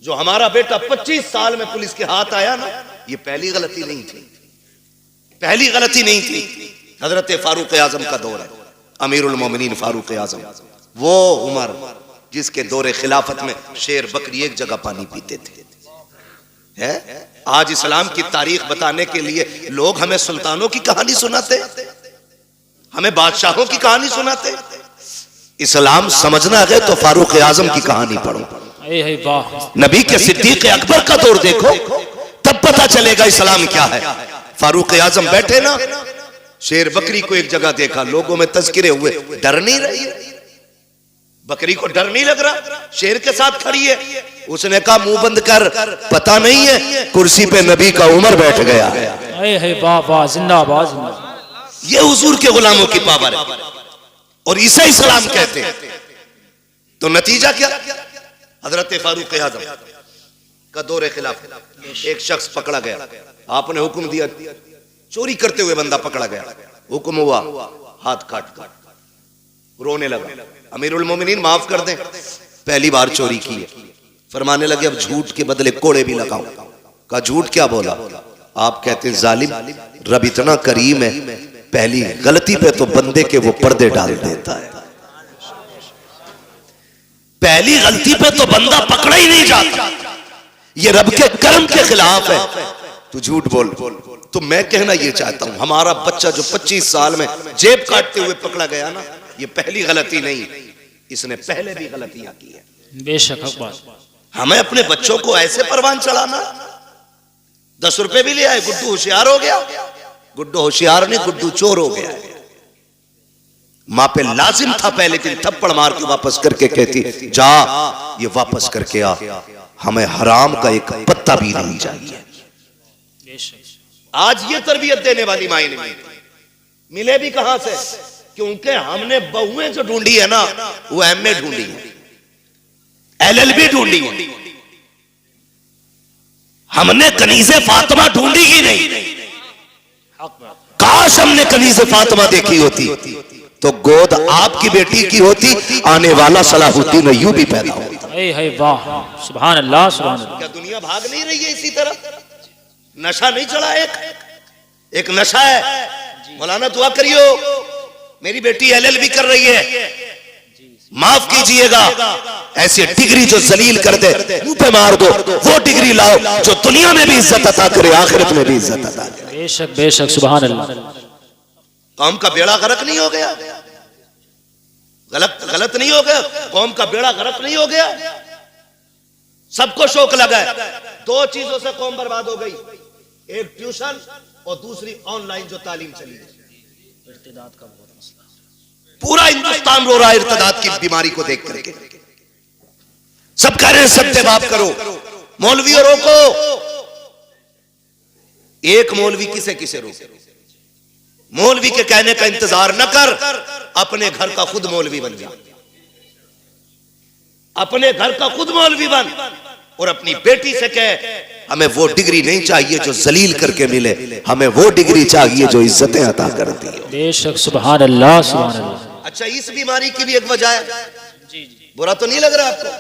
जो हमारा बेटा 25 साल में पुलिस के हाथ आया ना, ये पहली गलती नहीं थी, पहली गलती नहीं थी। हजरत फारूक आजम का दौर है, अमीरुल मोमिनीन फारूक आजम, वो उमर जिसके दौरे खिलाफत में शेर बकरी एक जगह पानी पीते थे। है आज इस्लाम की तारीख बताने के लिए लोग हमें सुल्तानों की कहानी सुनाते, हमें बादशाहों की कहानी सुनाते। इस्लाम समझना है तो फारूक आजम की कहानी पढ़ो, नबी के सिद्दीक अकबर का दौर देखो, तब पता चलेगा इस्लाम क्या है। फारूक आजम बैठे ना, शेर बकरी को एक जगह देखा, लोगों में तज़किरे हुए, डर नहीं रही, बकरी को डर नहीं लग रहा, शेर के साथ खड़ी है। उसने कहा मुंह बंद कर, पता नहीं है कुर्सी पे नबी का उमर बैठ गया है। बाबा जिंदाबाद जिंदाबाद। ये हुजूर के गुलामों की पावर है और इसे इस्लाम कहते हैं। तो नतीजा क्या, हजरत फारूक आजम का दौरे खिलाफ एक शख्स पकड़ा गया, आपने हुक्म दिया, चोरी करते हुए बंदा पकड़ा गया, हुक्म हुआ हाथ काट काट, रोने लगा, अमीरुल मोमिनीन माफ कर दें, पहली बार चोरी की है। फरमाने लगे अब झूठ के बदले कोड़े भी लगाऊं। कहा झूठ क्या बोला? आप कहते हैं जालिम, रब इतना करीम है, पहली गलती पे तो बंदे के वो पर्दे डाल देता है, पहली गलती पे तो बंदा पकड़ा ही नहीं जाता, ये रब के कर्म के खिलाफ है, तू झूठ बोल। तो मैं कहना ये चाहता हूं, हमारा बच्चा जो 25 साल में जेब काटते हुए पकड़ा गया ना, ये पहली गलती नहीं, इसने पहले भी गलतियां की है। बेशक हक बात। हमें अपने बच्चों को ऐसे परवान चढ़ाना, 10 रुपए भी ले आए, गुड्डू होशियार हो गया, गुड्डू होशियार नहीं, गुड्डू चोर हो गया। मां पे लाजिम था पहले दिन थप्पड़ मार के वापस करके कहती जा ये वापस करके आ, हमें हराम का एक पत्ता भी नहीं चाहिए। आज ये तरबियत देने वाली माएं नहीं मिले भी कहां से, क्योंकि हमने बहुएं जो ढूंढी है ना, वो एमए ढूंढी है, एलएलबी ढूंढी है, हमने कनीज़े फातिमा ढूंढी ही नहीं। काश हमने कनीज़े फातिमा देखी होती तो गोद आपकी बेटी की होती, आने वाला सलाहुद्दीन अय्यूबी पैदा होता। वाह सुभान अल्लाह सुभान अल्लाह। क्या दुनिया भाग नहीं रही है इसी तरह? नशा नहीं चढ़ा, एक नशा है। मौलाना दुआ करियो, मेरी बेटी एलएलबी कर रही है, माफ कीजिएगा, ऐसी डिग्री जो जलील कर दे मुंह पे मार दो, वो डिग्री लाओ जो दुनिया में भी इज्जत अता करे, आखिरत में भी इज्जत अता करे। बेशक बेशक सुभान अल्लाह। कौम का बेड़ा गर्क नहीं हो गया, गलत नहीं हो गया, कौम का बेड़ा गर्क नहीं हो गया। सबको शौक लगा है, 2 चीजों से कौम बर्बाद हो गई, एक ट्यूशन और दूसरी ऑनलाइन जो तालीम चली है। इर्तिदाद का बहुत मसला, पूरा हिंदुस्तान रो रहा है इर्तिदाद की बीमारी को देख करके। सब कह रहे हैं सत्य बाप करो, मौलवियों रोको। एक मौलवी किसे किसे रोके? मौलवी के कहने का इंतजार न कर, अपने घर का खुद मौलवी बन जा, अपने घर का खुद मौलवी बन और अपनी बेटी से कह हमें वो डिग्री नहीं चाहिए जो जलील करके मिले, हमें वो डिग्री चाहिए जो इज्जतें अता करती है। बेशक सुभान अल्लाह सुभान अल्लाह। अच्छा, इस बीमारी की भी एक वजह है, बुरा तो नहीं लग रहा आपको?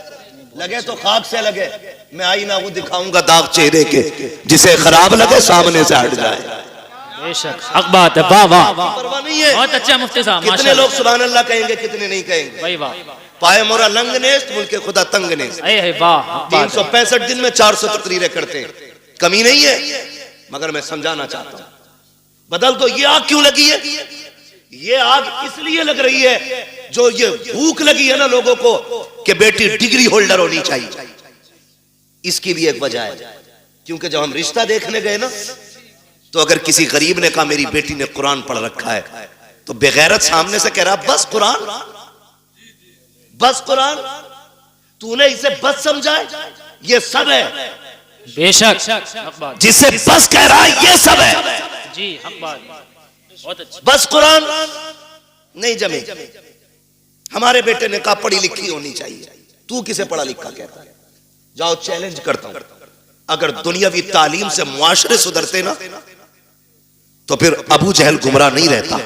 लगे तो खाक से लगे, मैं आईना वो दिखाऊंगा दाग चेहरे के, जिसे खराब लगे सामने से हट जाए। बेशक हक बात है। वाह वाह परवाह नहीं है। बहुत अच्छा मुफ्ती साहब, कितने लोग सुभान अल्लाह कहेंगे, कितने नहीं कहेंगे? भाई वाह। पाए मोरा लंग नेस्त मुल्के खुदा तंग नेस्त। वाह 365 दिन में 400 तकरीरें करते हैं, कमी नहीं है, मगर मैं समझाना चाहता हूं, बदल दो। ये आग क्यों लगी है? ये आग इसलिए लग रही है जो ये भूख लगी है ना लोगों को कि बेटी डिग्री होल्डर होनी चाहिए, इसकी भी एक वजह है, क्योंकि जब हम रिश्ता देखने गए ना, तो अगर किसी गरीब ने कहा मेरी बेटी ने कुरान पढ़ रखा है, तो बेगैरत सामने से कह रहा बस कुरान, बस कुरान, तूने इसे बस समझा है, ये सब है। बेशक जिसे बस कह रहा है ये सब है जी, हम बात बहुत अच्छी। बस कुरान नहीं जमे। हमारे बेटे ने कहा पढ़ी लिखी होनी चाहिए, तू किसे पढ़ा लिखा कहता है? जाओ चैलेंज करता हूं, अगर दुनियावी तालीम से मुआशरे सुधरते ना, तो फिर अबू जहल गुमराह नहीं रहता।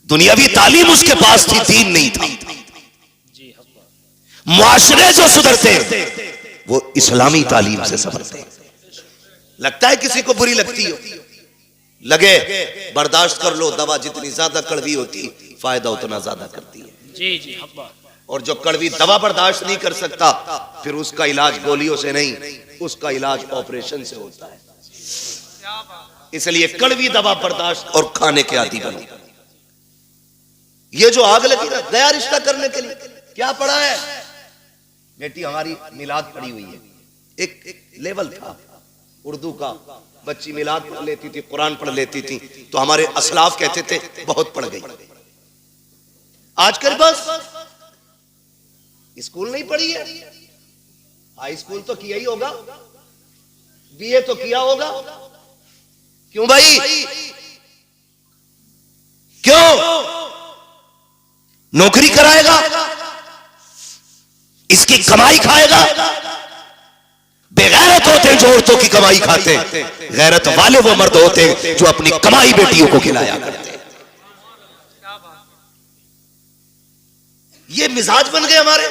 दुनियावी तालीम उसके पास थी, दीन नहीं था। मुआशरे जो सुधरते वो इस्लामी तालीम से सुधरते। लगता है किसी को बुरी लगती हो, लगे बर्दाश्त कर लो, दवा जितनी ज्यादा कड़वी होती फायदा उतना ज्यादा करती है। जी जी, और जो कड़वी दवा बर्दाश्त नहीं कर सकता, फिर उसका इलाज गोलियों से नहीं, उसका इलाज ऑपरेशन से होता है। इसलिए कड़वी दवा बर्दाश्त और खाने के आदी बनो। ये जो आग लगी ना नया रिश्ता करने के लिए, क्या पढ़ा है? बेटी हमारी मिलाद पढ़ी हुई है। एक लेवल था उर्दू का, बच्ची मिलाद पढ़ लेती थी, कुरान पढ़ लेती थी, तो हमारे असलाफ कहते थे बहुत पढ़ गई। आजकल बस स्कूल नहीं पढ़ी है, हाई स्कूल तो किया ही होगा, बीए तो किया होगा। क्यों भाई, क्यों? नौकरी कराएगा, इसकी कमाई खाएगा। बेगैरत होते हैं जो औरतों की कमाई खाते हैं, गैरत वाले वो मर्द होते हैं जो अपनी कमाई बेटियों को खिलाया करते हैं। ये मिजाज बन गए हमारे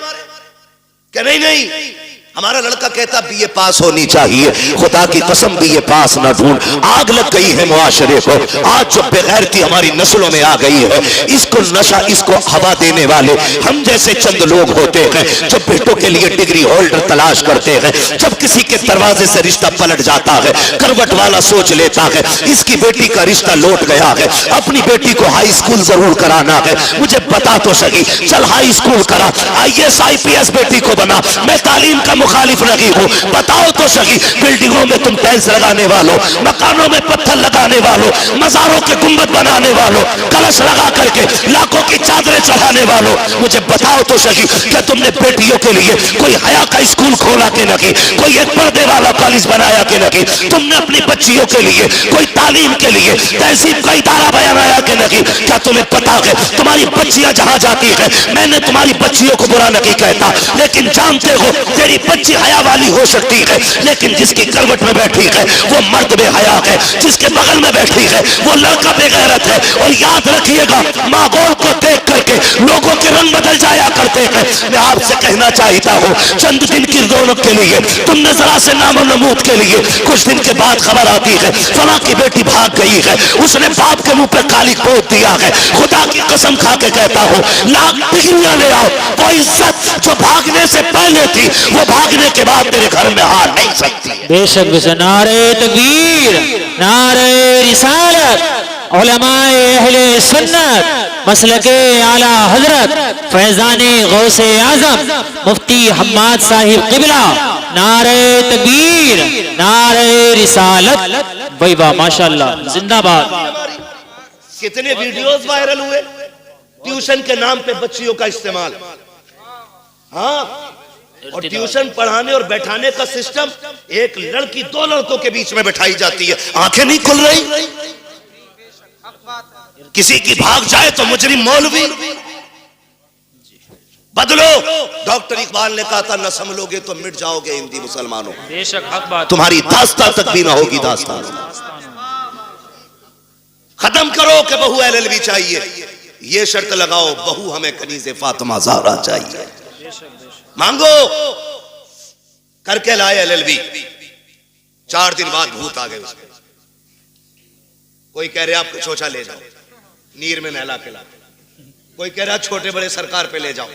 कि नहीं नहीं, हमारा लड़का कहता बीए पास होनी चाहिए, खुदा की कसम बीए पास ना ढूंढ। आग लग गई है मुआशरे को, आज जो बेगैरती हमारी नस्लों में आ गई है, इसको नशा, इसको हवा देने वाले हम जैसे चंद लोग होते हैं जो बेटों के लिए डिग्री होल्डर तलाश करते हैं। जब किसी के दरवाजे से रिश्ता पलट जाता है, करवट वाला सोच लेता है इसकी बेटी का रिश्ता लौट गया है, अपनी बेटी को हाई स्कूल जरूर कराना है। मुझे बता तो सही, चल हाई स्कूल करा, IAS IPS बेटी को बना। मैं तालीम का मुखालिफ नहीं हूं, बताओ तो सही, बिल्डिंगों में तुम टाइल्स लगाने वालों, मकानों में पत्थर लगाने वालों, मज़ारों के गुंबद बनाने वालों, कलश लगा करके लाखों की चादरें चढ़ाने वालों, मुझे बताओ तो सही, क्या तुमने बेटियों के लिए कोई हया का स्कूल खोला के नहीं, कोई एक पर्दे वाला कॉलेज बनाया के नहीं? तुमने अपनी बच्चियों के लिए कोई तालीम के लिए तहजीब का इदारा बनाया के नहीं? क्या तुम्हें पता है तुम्हारी बच्चियां जहां जाती है, मैंने तुम्हारी बच्चियों को बुरा नहीं कहता, लेकिन जानते हो तेरी बच्ची हया वाली हो सकती है, लेकिन जिसकी करवट में बैठी है वो मर्द बेहया है, जिसके बगल में बैठी है वो लड़का बेगैरत है। और याद रखिएगा, माहौल को देख करके लोगों के रंग बदल जाया करते हैं। मैं आपसे कहना चाहता हूँ, चंद दिन की रौनक के लिए, तुमने जरा से नामो नमूद के लिए, कुछ दिन के बाद खबर आती है फला की बेटी भाग गई है, उसने बाप के मुंह पे काली पोत दिया है। खुदा की कसम खा के कहता हूँ, लाख डिग्रियां ले आओ, वो इज्जत जो भागने से पहले थी वो भागने के बाद तेरे घर में आ नहीं सकती है। बेशक नारे तकबीर, नारे रिसालत, उलमाए अहले सुन्नत, मसलके आला हजरत फैजाने गौसे आजम मुफ्ती हम्माद साहिब किबला, नारे तकबीर, नारे रिसालत। भाई वाह, माशाल्लाह, जिंदाबाद। कितने वीडियोस वायरल हुए ट्यूशन के नाम पे बच्चियों का इस्तेमाल। हाँ, और ट्यूशन पढ़ाने और बैठाने का सिस्टम, एक लड़की दो लड़कों के बीच में बैठाई जाती है, आंखें नहीं खुल रही, किसी की भाग जाए तो मुजरिम मौलवी। बदलो, डॉक्टर इकबाल ने कहा था न संभलोगे तो मिट जाओगे हिंदी मुसलमानों। बेशक हक बात, तुम्हारी दास्तां तक भी ना होगी दास्तां। खत्म करो कि बहू LLB चाहिए, ये शर्त लगाओ बहू हमें कनीज़े फातिमा ज़हरा चाहिए। मांगो, करके लाए LLB, 4 दिन बाद भूत आ गए उसके। कोई कह रहे आपको चोचा ले जाओ, नीर में नहला के ला, कोई कह रहा छोटे बड़े सरकार पे ले जाओ,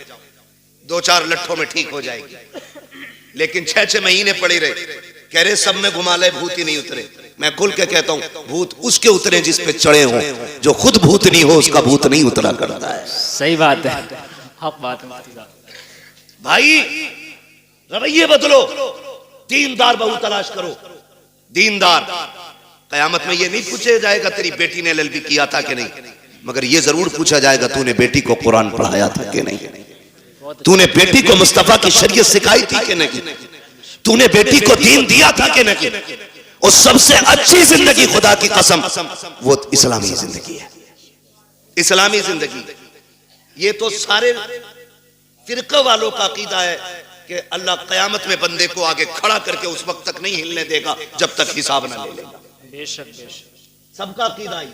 2-4 लट्ठों में ठीक हो जाएगी। लेकिन 6-6 महीने पड़ी रहे, कह रहे सब में घुमा ले, भूत ही नहीं उतरे। मैं खुल के कहता हूं, भूत उसके उतरे जिस पे चढ़े हों, जो खुद भूत नहीं हो उसका भूत नहीं उतरा करता है। सही बात है, हक बात है। भाई रवैये बदलो, दीनदार बहू तलाश करो। दीनदार कयामत में ये नहीं पूछा जाएगा तेरी बेटी ने एलएलबी किया था कि नहीं, मगर ये जरूर पूछा जाएगा तूने बेटी को कुरान पढ़ाया था कि नहीं, तूने बेटी को मुस्तफा की शरीयत सिखाई थी कि नहीं, तूने बेटी को दीन दिया था कि नहीं। और सबसे अच्छी जिंदगी खुदा की कसम वो इस्लामी जिंदगी है, इस्लामी जिंदगी। ये तो सारे फिरका वालों का अकीदा है कि अल्लाह कयामत में बंदे को आगे खड़ा करके उस वक्त तक नहीं हिलने देगा जब तक हिसाब ना ले लेगा। बेशक बेशक सबका अकीदा ही,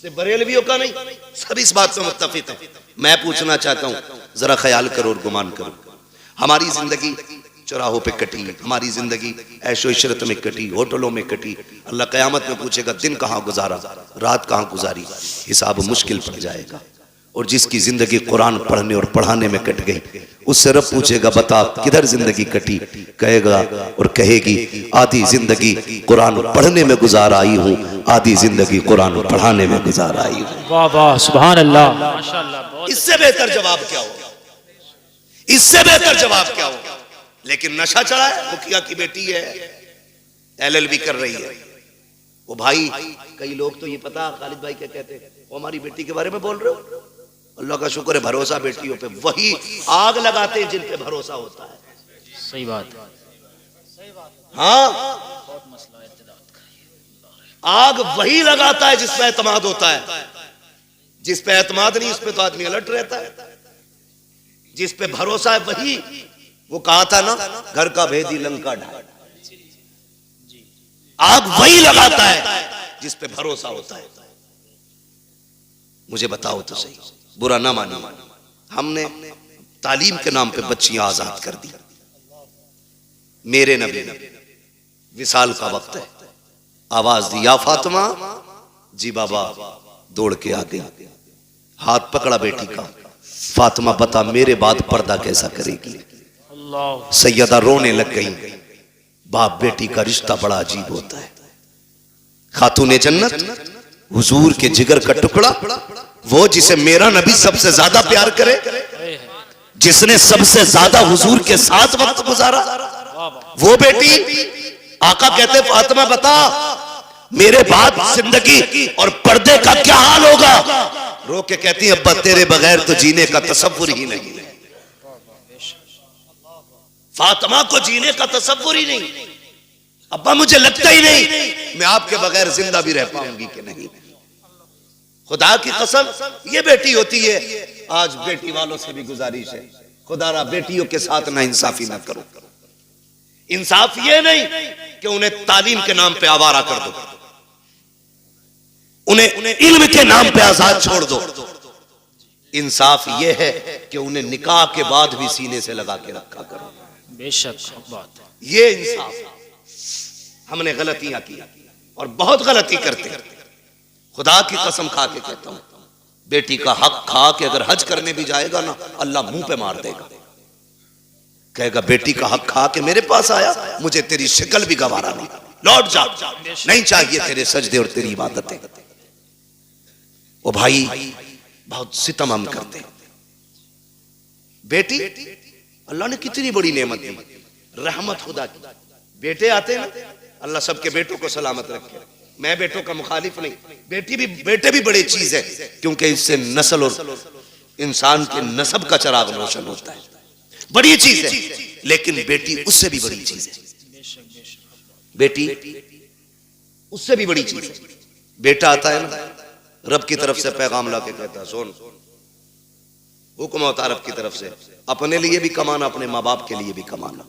सिर्फ बरेलवियों का नहीं, सब इस बात में मुत्तफिक है। मैं पूछना चाहता हूं, जरा ख्याल करो और गुमान करो, हमारी जिंदगी चौराहों पे कटी, हमारी जिंदगी ऐशो इशरत में कटी, होटलों में कटी। अल्लाह कयामत में पूछेगा दिन कहां गुजारा, रात कहां गुजारी, हिसाब मुश्किल पड़ जाएगा। और जिसकी जिंदगी कुरान पढ़ने और पढ़ाने में कट गई, उससे रब पूछेगा बता किधर जिंदगी कटी, कहेगा और कहेगी आधी जिंदगी कुरान पढ़ने में गुजार आई हूँ, आधी जिंदगी कुरान पढ़ाने में गुजार आई हूँ। वाह वाह सुभान अल्लाह माशाअल्लाह। इससे बेहतर जवाब क्या होगा, इससे बेहतर जवाब क्या होगा। लेकिन नशा चढ़ा है, मुखिया की बेटी है एलएलबी कर रही है, वो भाई कई लोग तो ये पता खालिद भाई क्या कहते हैं, वो हमारी बेटी के बारे में बोल रहे हो, अल्लाह का शुक्र है भरोसा बेटियों पे, वही आग लगाते हैं जिन पे भरोसा होता है। सही बात, हाँ आग वही लगाता है जिस पे एतमाद होता है, जिस पे एतमाद नहीं उस पे तो आदमी अलर्ट रहता है, जिस पे भरोसा है वही, वो कहा था ना घर का भेदी लंका ढाल, आग वही लगाता है जिस पे भरोसा होता है। मुझे बताओ तो सही, बुरा ना मानो, हमने तालीम के नाम पे बच्चियां आजाद कर दी। मेरे नबी विसाल का वक्त है, आवाज दी या फातिमा, जी बाबा दौड़ के आ गई, हाथ पकड़ा बेटी का, फातिमा बता मेरे बाद पर्दा कैसा करेगी। सैयदा रोने लग गई, बाप बेटी का रिश्ता बड़ा अजीब होता है। खातूने जन्नत हुजूर के जिगर का टुकड़ा, वो जिसे मेरा नबी सबसे ज्यादा प्यार करे, जिसने सबसे ज्यादा हुजूर के साथ वक्त गुजारा, वो बेटी आका कहते फातिमा बता मेरे बाद जिंदगी और पर्दे का क्या हाल होगा। रो के कहती अब्बा तेरे बगैर तो जीने का तसव्वुर ही नहीं है। फातिमा को जीने का तसव्वुर ही नहीं, अब्बा मुझे लगता ही नहीं मैं आपके बगैर जिंदा भी रह पाऊंगी कि नहीं। खुदा की कसम ये बेटी होती है। आज बेटी वालों से भी गुजारिश है, खुदारा बेटियों के साथ ना इंसाफी ना करो। इंसाफ ये नहीं कि उन्हें तालीम के नाम पे आवारा कर दो, उन्हें इल्म के नाम पे आजाद छोड़ दो। इंसाफ ये है कि उन्हें निकाह के बाद भी सीने से लगा के रखा करो। बेशक बात, ये इंसाफ। हमने गलतियां की और बहुत गलती करते हैं। खुदा की कसम खा के कहता हूं, बेटी का हक खा के अगर हज करने भी जाएगा ना, अल्लाह मुंह पे मार देगा, कहेगा बेटी का हक खा के मेरे पास आया, मुझे तेरी शक्ल भी गवारा नहीं, लौट जा, नहीं चाहिए तेरे सजदे और तेरी इबादतें। ओ भाई बहुत सितम हम करते हैं। बेटी अल्लाह ने कितनी बड़ी नेमत दी, रहमत खुदा की। बेटे आते ना, अल्लाह सबके बेटों को सलामत रखे। मैं बेटों का मुखालिफ नहीं, बेटे भी बड़ी चीज है, क्योंकि इससे नस्ल और इंसान के नसब का चराग रोशन होता है, बड़ी चीज है। लेकिन बेटी उससे भी बड़ी चीज है, बेटी उससे भी बड़ी चीज है। बेटा आता है ना, रब की तरफ से पैगाम ला के कहता है सुन, हुक्म होता है रब की तरफ से, अपने लिए भी कमाना, अपने माँ बाप के लिए भी कमाना।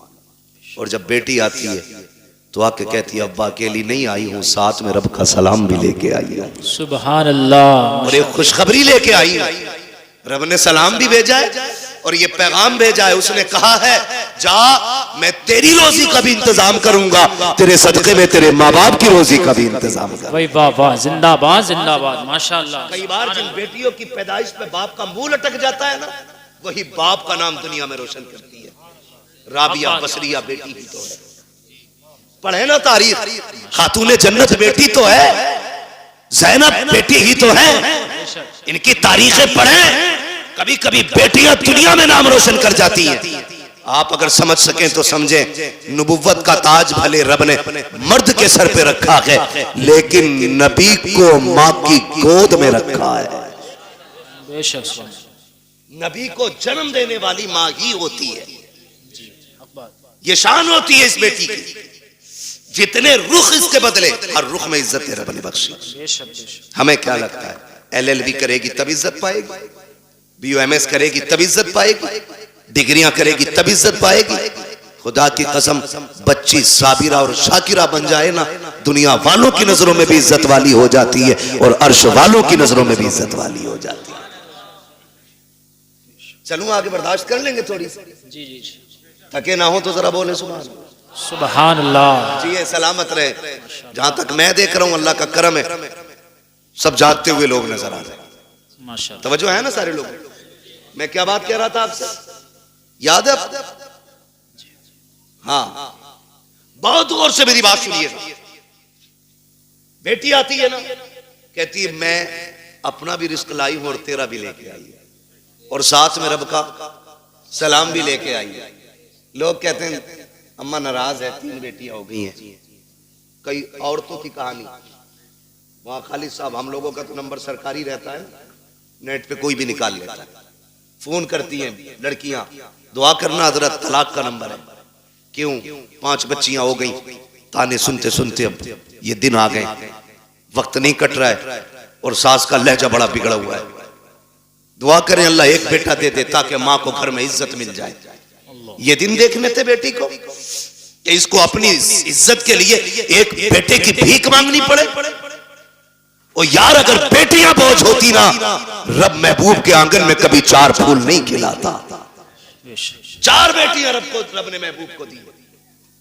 और जब बेटी आती है तो आके कहती है अब्बा अकेली नहीं आई हूँ, साथ में रब का सलाम भी लेके आई हूँ। सुभान अल्लाह। और एक खुशखबरी लेके आई हूँ, रब ने सलाम भी भेजा है और ये पैगाम भेजा है। उसने कहा है जा मैं तेरी रोजी का भी इंतजाम करूंगा, तेरे सदके में तेरे माँ बाप की रोजी का भी इंतजाम करूंगा। भाई वाह वाह, जिंदाबाद जिंदाबाद माशाअल्लाह। कई बार जिन बेटियों की पैदाइश पे बाप का मुंह लटक जाता है ना, वही बाप का नाम दुनिया में रोशन करती है। राबिया बसरिया बेटी ही तो है, पढ़े ना तारीख, खातूने जन्नत बेटी तो है, ज़ैनब बेटी ही तो है। इनकी तारीखें पढ़ें, कभी कभी बेटियां दुनिया में नाम रोशन कर जाती हैं। आप अगर समझ सकें तो समझें, नबुव्वत का ताज भले रब ने मर्द के सर पे रखा है, लेकिन नबी को माँ की गोद में रखा है। बेशक नबी को जन्म देने वाली माँ ही होती है। ये शान होती है इस बेटी की। जितने रुख इसके बदले, हर रुख में इज्जत रब ने बख्शी। हमें क्या लगता है, LLB करेगी तब इज्जत पाएगी, BUMS करेगी तब इज्जत पाएगी, डिग्रियां करेगी तब इज्जत पाएगी? खुदा की कसम, बच्ची साबिरा और शाकिरा बन जाए ना, दुनिया वालों की नजरों में भी इज्जत वाली हो जाती है और अर्श वालों की नजरों में भी इज्जत वाली हो जाती है। चलूं आगे, बर्दाश्त कर लेंगे थोड़ी सी? जी जी, थके ना हो तो जरा बोले सुभान अल्लाह। जी ये सलामत रहे। जहां तक मैं देख रहा हूं अल्लाह का करम है, सब जागते हुए लोग नजर आ रहे हैं। माशाअल्लाह, तवज्जो है ना सारे लोग? मैं क्या बात कह रहा था आपसे, याद है? हाँ, बहुत गौर से मेरी बात सुनिएगा। बेटी आती है ना, कहती है मैं अपना भी रिस्क लाई हूं और तेरा भी लेके आई है, और साथ में रब का सलाम भी लेके आई है। लोग कहते हैं अम्मा नाराज है, 3 बेटियां हो गई हैं। कई औरतों की कहानी, वहां खालिद साहब, हम लोगों का तो नंबर सरकारी रहता है, नेट पे कोई भी निकाल लेता है। फोन करती हैं लड़कियां, दुआ करना हजरत, तलाक का नंबर है। क्यों? 5 बच्चियां हो गई। ताने सुनते सुनते अब ये दिन आ गए, वक्त नहीं कट रहा है और सास का लहजा बड़ा बिगड़ा हुआ है। दुआ करें अल्लाह एक बेटा दे दे ताकि माँ को घर में इज्जत मिल जाए। ये दिन देखने थे बेटी को कि इसको अपनी इज्जत के लिए एक बेटे की भीख मांगनी पड़े। और यार अगर बेटियां बोझ होती ना, रब महबूब के आंगन में कभी 4 फूल नहीं खिलाता। 4 बेटियां रब ने महबूब को दी,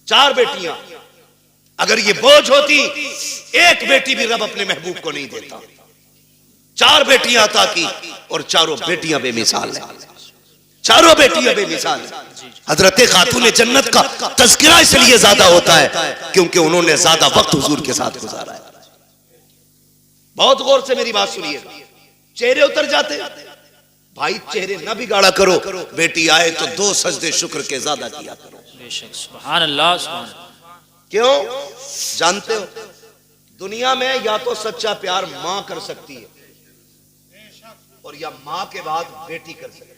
4 बेटियां। अगर ये बोझ होती, एक बेटी भी रब अपने महबूब को नहीं देता। 4 बेटियां अता की और चारों बेटियां बेमिसाल है, चारों बेटियां बेमिसाल है। हजरत खातून जन्नत का तज़किरा इसलिए ज्यादा होता है क्योंकि उन्होंने ज्यादा वक्त हुजूर के साथ गुजारा है। बहुत गौर से मेरी बात सुनिएगा, चेहरे उतर जाते भाई, चेहरे ना बिगाड़ा करो। बेटी आए तो 2 सजदे शुक्र के ज्यादा किया करो। सुभान अल्लाह, सुभान अल्लाह। क्यों? जानते हो दुनिया में या तो सच्चा प्यार मां कर सकती है और या मां के बाद बेटी कर सकती है।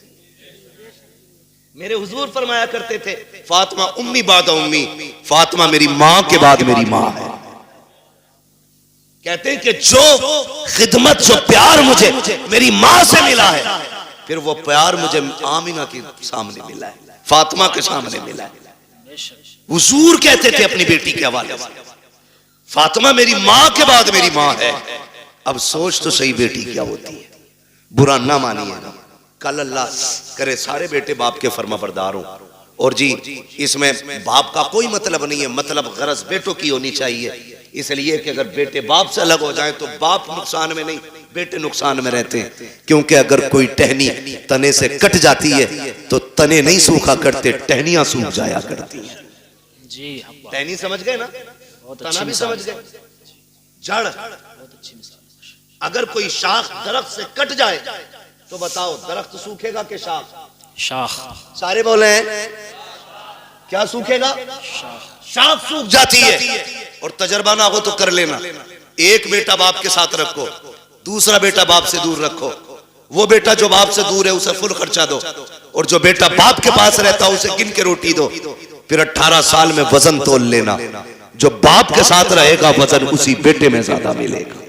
मेरे हुजूर फरमाया करते थे, फातिमा उम्मी बाद उम्मी, फातिमा मेरी मां के बाद मेरी मां है। कहते हैं कि जो खिदमत, जो प्यार मुझे मेरी मां से मिला है, फिर वो प्यार मुझे आमिना के सामने मिला है, फातिमा के सामने मिला है। हुजूर कहते थे अपनी बेटी के हवाले से, फातिमा मेरी मां के बाद मेरी मां है। अब सोच तो सही बेटी क्या होती है, बुरा ना मानिएगा। कल अल्लाह करे सारे बेटे बाप के फर्माबरदार हों। और जी इसमें बाप का कोई मतलब नहीं है, मतलब गरज बेटों की होनी चाहिए। इसलिए कि अगर बेटे बाप से अलग हो जाए तो बाप नुकसान में नहीं, बेटे नुकसान में रहते हैं। क्योंकि अगर कोई टहनी तने से कट जाती है तो तने नहीं सूखा करते, टहनियां सूख जाया करती हैं। जी, टहनी समझ गए ना, तना भी समझ गए, जड़। अगर कोई शाख दरख्त से कट जाए तो बताओ दरख्त सूखेगा कि शाख? शाख। सारे बोले क्या सूखेगा? शाख सूख जाती है। और तजर्बा ना हो तो कर लेना, एक बेटा बाप के साथ रखो, दूसरा बेटा बाप से दूर रखो। वो बेटा जो बाप से दूर है उसे फुल खर्चा दो, और जो बेटा बाप के पास रहता है उसे गिन के रोटी दो। फिर 18 साल में वजन तोल लेना, जो बाप के साथ रहेगा वजन उसी बेटे में ज्यादा मिलेगा।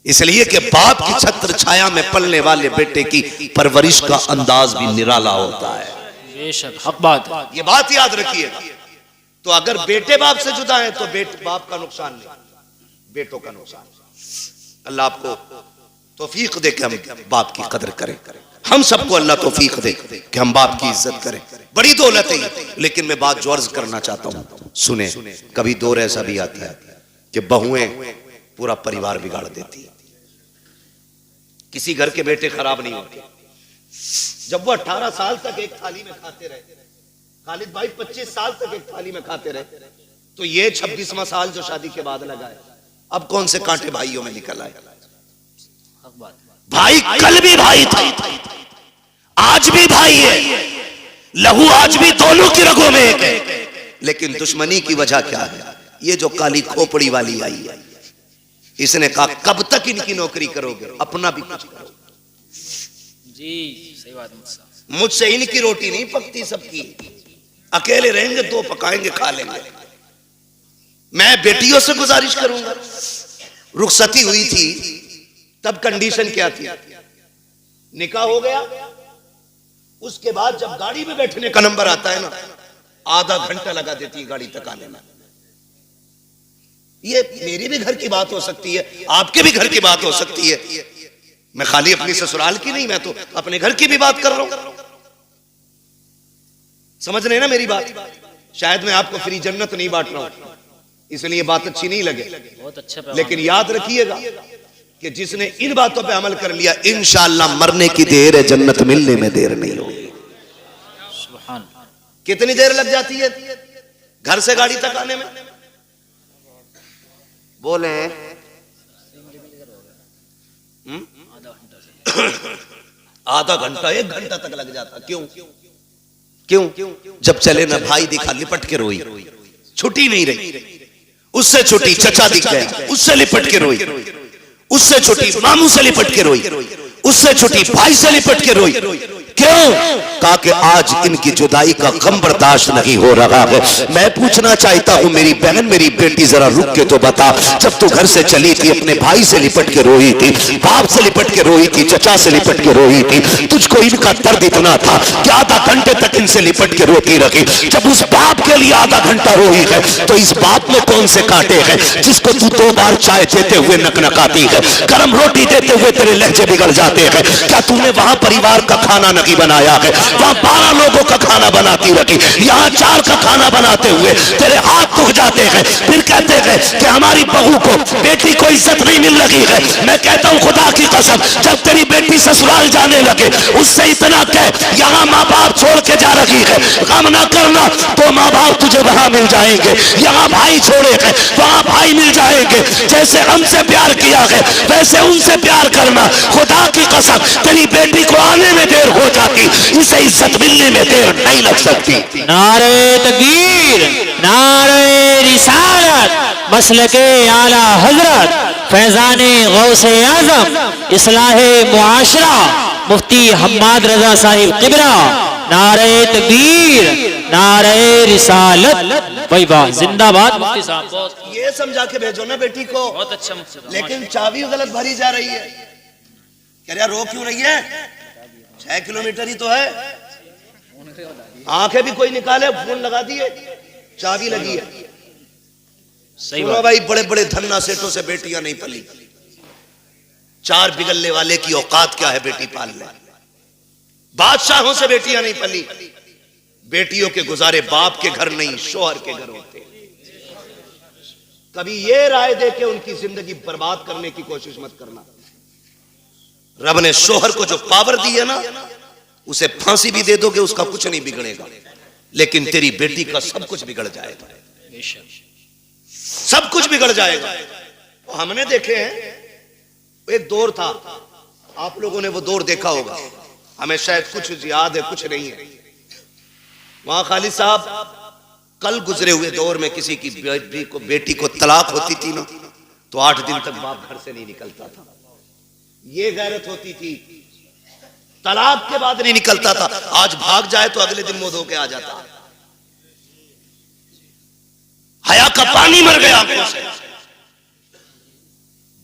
इसलिए कि बाप की छत्र छाया में पलने वाले बेटे की परवरिश का अंदाज भी निराला होता है। बेशक हक बात, ये बात याद रखिएगा। तो अगर बेटे बाप से जुदा है तो बाप का नुकसान नहीं, बेटों का नुकसान। अल्लाह आपको तौफीक दे कि हम बाप की कदर करें। हम सबको अल्लाह तौफीक दे कि हम बाप की इज्जत करें। बड़ी दौलत है। लेकिन मैं बात जो अर्ज करना चाहता हूं सुने, कभी दौर ऐसा भी आता है कि बहुएं पूरा परिवार बिगाड़ देती है। किसी घर के बेटे खराब नहीं होते। जब वो 18 साल तक एक थाली में खाते रहे, खालिद भाई 25 साल तक एक थाली में खाते रहे, तो ये 26वां साल जो शादी के बाद लगा है, अब कौन से कांटे भाइयों में निकल आए। भाई कल भी भाई था, आज भी भाई है, लहू आज भी दोनों की रगों में एक है, लेकिन दुश्मनी की वजह क्या है? ये जो काली खोपड़ी वाली आई है, इसने कहा कब तक इनकी नौकरी करोगे, अपना भी कुछ करो। जी सही बात है। मुझसे इनकी रोटी नहीं पकती, सबकी। अकेले रहेंगे दो पकाएंगे खा लेंगे। मैं बेटियों से गुजारिश करूंगा। रुखसती हुई थी तब कंडीशन क्या थी? निकाह हो गया, उसके बाद जब गाड़ी में बैठने का नंबर आता है ना, आधा घंटा लगा देती है गाड़ी तक आने में। ये मेरी भी घर की बात हो सकती है, आपके भी घर की बात हो सकती है। मैं खाली अपनी ससुराल की नहीं, मैं तो अपने घर की भी बात कर रहा हूं। समझ रहे हैं ना मेरी बात? शायद मैं आपको फ्री जन्नत नहीं बांट रहा हूं, इसलिए बात अच्छी नहीं लगे। बहुत अच्छा। लेकिन याद रखिएगा कि जिसने इन बातों पे अमल कर लिया, इंशाअल्लाह मरने की देर है, जन्नत मिलने में देर नहीं होगी। सुभान। कितनी देर लग जाती है घर से गाड़ी तक आने में? बोले आधा घंटा 1 घंटा तक लग जाता। क्यों? जब चले ना भाई दिखा, लिपट के रोई, छुट्टी नहीं रही। उससे छुट्टी चचा दिख गया, उससे लिपट के रोई। उससे छुट्टी मामू से लिपट के रोई। उससे छुट्टी भाई से लिपट के रोई। क्यों? कहा कि आज इनकी जुदाई का गम बर्दाश्त नहीं हो रहा है। मैं पूछना चाहता हूं मेरी बहन, मेरी बेटी, जरा रुक के तो बता, जब तू घर से चली थी अपने भाई से लिपट के रोई थी, बाप से लिपट के रोई थी, चचा से लिपट के रोई थी, तुझको इनका दर्द इतना था कि आधा घंटे तक इनसे लिपट के रोती रही। जब उस बाप के लिए आधा घंटा रोई है, तो इस बाप में कौन से कांटे हैं जिसको तू 2 बार चाय देते हुए नकनकाती है, गर्म रोटी देते हुए तेरे लहजे बिगड़ जाते हैं? क्या तूने वहां परिवार का खाना नहीं बनाया है? वहां 12 लोगों का खाना बनाती रही, यहाँ 4 का खाना बनाते हुए तेरे हाथ दुख जाते हैं। फिर कहते हैं कि हमारी बहू को, बेटी को इज्जत नहीं मिल रही है। मैं कहता हूं खुदा की कसम, जब तेरी बेटी ससुराल जाने लगे, उससे इतना कह, यहाँ माँ बाप छोड़ के जा रही है, गम ना करना, तो माँ बाप तुझे वहां मिल जाएंगे। यहाँ भाई छोड़े हैं, वहां भाई मिल जाएंगे। जैसे हमसे प्यार किया है, वैसे उनसे प्यार करना। खुदा की कसम, तेरी बेटी को आने में देर हो जाती, इसे इज्जत मिलने में देर नहीं लग सकती। नारे तकबीर, नारे रिसालत, मसलके आला हजरत, फैजाने गौसे आजम, इस्लाहे मुआशरा, मुफ्ती हम्माद रजा साहिब किबरा। नारे तकबीर, नारे रिसालत। भाई वाह, जिंदाबाद मुफ्ती साहब। बहुत ये समझा के भेजो ना बेटी को। बहुत अच्छा मुफ्ती साहब। लेकिन चाबी गलत भरी जा रही है। कह रहा रो क्यों रही है? 6 किलोमीटर ही तो है। आंखें भी कोई निकाले, फोन लगा दिए, चाबी लगी है। सही बात भाई, बड़े बड़े धन्ना सेठों से बेटियां नहीं पली। 4 बिगलने वाले की औकात क्या है बेटी पाल ले? बादशाहों से बेटियां नहीं पली। बेटियों के गुजारे बाप के घर नहीं, शोहर के घर होते। कभी ये राय दे के उनकी जिंदगी बर्बाद करने की कोशिश मत करना। रब ने शोहर को जो पावर दी है ना, उसे फांसी भी दे दोगे उसका कुछ नहीं बिगड़ेगा, लेकिन तेरी बेटी का सब कुछ बिगड़ जाएगा। सब कुछ बिगड़ जाएगा। तो हमने देखे हैं, एक दौर था, आप लोगों ने वो दौर देखा होगा, हमें शायद कुछ याद है कुछ नहीं है। वहां खालिद साहब, कल गुजरे हुए दौर में किसी की बेटी को तलाक होती थी ना, तो 8 दिन तक बाप घर से नहीं निकलता था। ये गैरत होती थी, तलाक के बाद नहीं निकलता था। आज भाग जाए तो अगले दिन मुंह धो के आ जाता। हया का पानी मर गया आंखों से।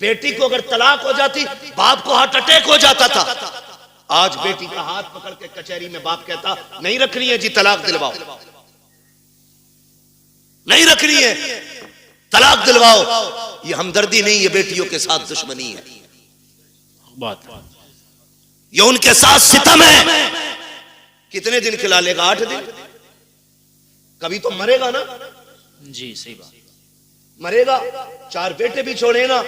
बेटी को अगर तलाक हो जाती, बाप को हार्ट अटैक हो जाता था। आज बेटी का हाथ पकड़ के कचहरी में बाप कहता, नहीं रखनी है जी, तलाक दिलवाओ, नहीं रखनी है, तलाक दिलवाओ। ये हमदर्दी नहीं, ये बेटियों के साथ दुश्मनी है। बात ये उनके साथ सितम है। कितने दिन खिला लेगा? 8 दिन। कभी तो मरेगा ना। जी सही बात। मरेगा। 4 बेटे भी छोड़े ना,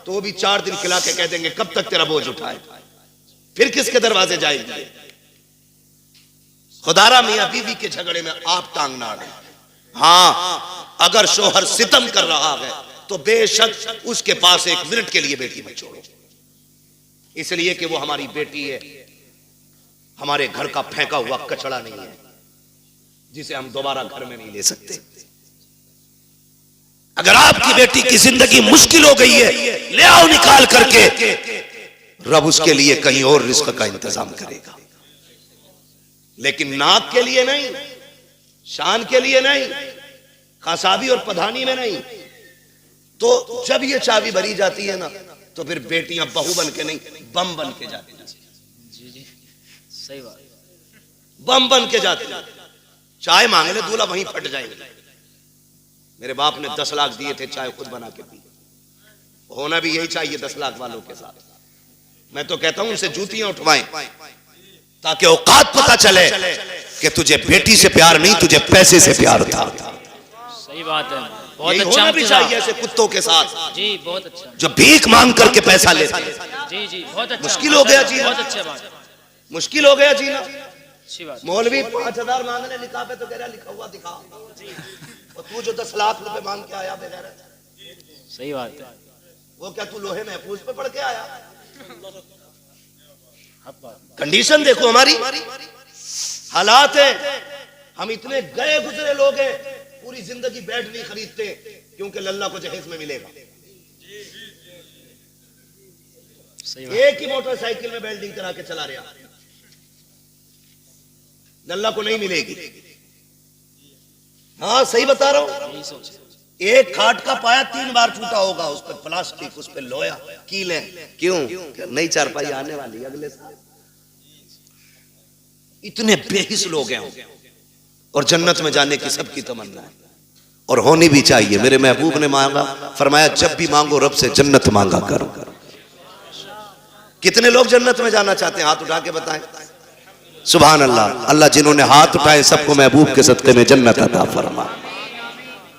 तो भी 4 दिन खिला के कह देंगे कब तक तेरा बोझ उठाए। फिर किसके दरवाजे जाएंगे? खुदारा मियां बीवी के झगड़े में आप टांग ना अड़े। हाँ, अगर शोहर सितम कर रहा है तो बेशक उसके पास 1 मिनट के लिए बेटी मत छोड़ो, इसलिए कि वो हमारी बेटी है, हमारे घर का फेंका हुआ कचड़ा नहीं है। जिसे हम दोबारा घर में नहीं ले सकते। अगर आपकी बेटी की जिंदगी मुश्किल हो गई है, ले आओ निकाल करके, रब उसके लिए कहीं और रिस्क का इंतजाम करेगा, लेकिन नाक के लिए नहीं, शान के लिए नहीं, खासाबी और पधानी में नहीं। तो जब ये चाबी भरी जाती है ना, तो फिर बेटियां बहू बन के नहीं, बम बन के जाती हैं। जी जी सही बात, बम बन के जाती हैं। चाय मांग ले दूल्हा, वहीं फट जाएंगे। मेरे बाप ने 10 लाख दिए थे, चाय खुद बना के पी। होना भी यही चाहिए 10 लाख वालों के साथ। मैं तो कहता हूं उनसे जूतियां उठवाएं, ताकि औकात पता चले कि तुझे बेटी से प्यार नहीं, तुझे पैसे से प्यार था। सही बात है, बहुत यही अच्छा होना भी चाहिए ऐसे कुत्तों के साथ, जी बहुत अच्छा, जो भीख मांग करके पैसा लेते हैं। जी जी बहुत अच्छा, मुश्किल हो गया जीना, बहुत अच्छा बात, मुश्किल हो गया जीना। अच्छी बात। मौलवी 5000 मांगने निकाह पे तो कह रहा लिखा हुआ दिखा, और तू जो 10 लाख रुपए मांग के आया बगैर, सही बात है, वो क्या तू लोहे महफूज पे पढ़ के आया? बात। कंडीशन देखो हमारी, हालात है। हम इतने गए गुजरे लोग हैं, पूरी जिंदगी बेड नहीं खरीदते क्योंकि लल्ला को जहेज में मिलेगा। एक ही मोटरसाइकिल में वेल्डिंग करा के चला रहा, लल्ला को नहीं मिलेगी। हाँ सही बता रहा हूं। एक खाट का पाया 3 बार टूटा होगा, उस पर प्लास्टिक, उस पर लोहा, कीलें। क्यों? नई चारपाई आने वाली अगले साल। इतने बेहिस लोग हैं, और जन्नत में जाने की सबकी तमन्ना है, और होनी भी चाहिए। मेरे महबूब ने मांगा, फरमाया जब भी मांगो रब से जन्नत मांगा करो। कितने लोग जन्नत में जाना चाहते हैं? हाथ उठा के बताएं। सुभान अल्लाह। अल्लाह जिन्होंने हाथ उठाए सबको महबूब के सदके में जन्नत अता फरमा,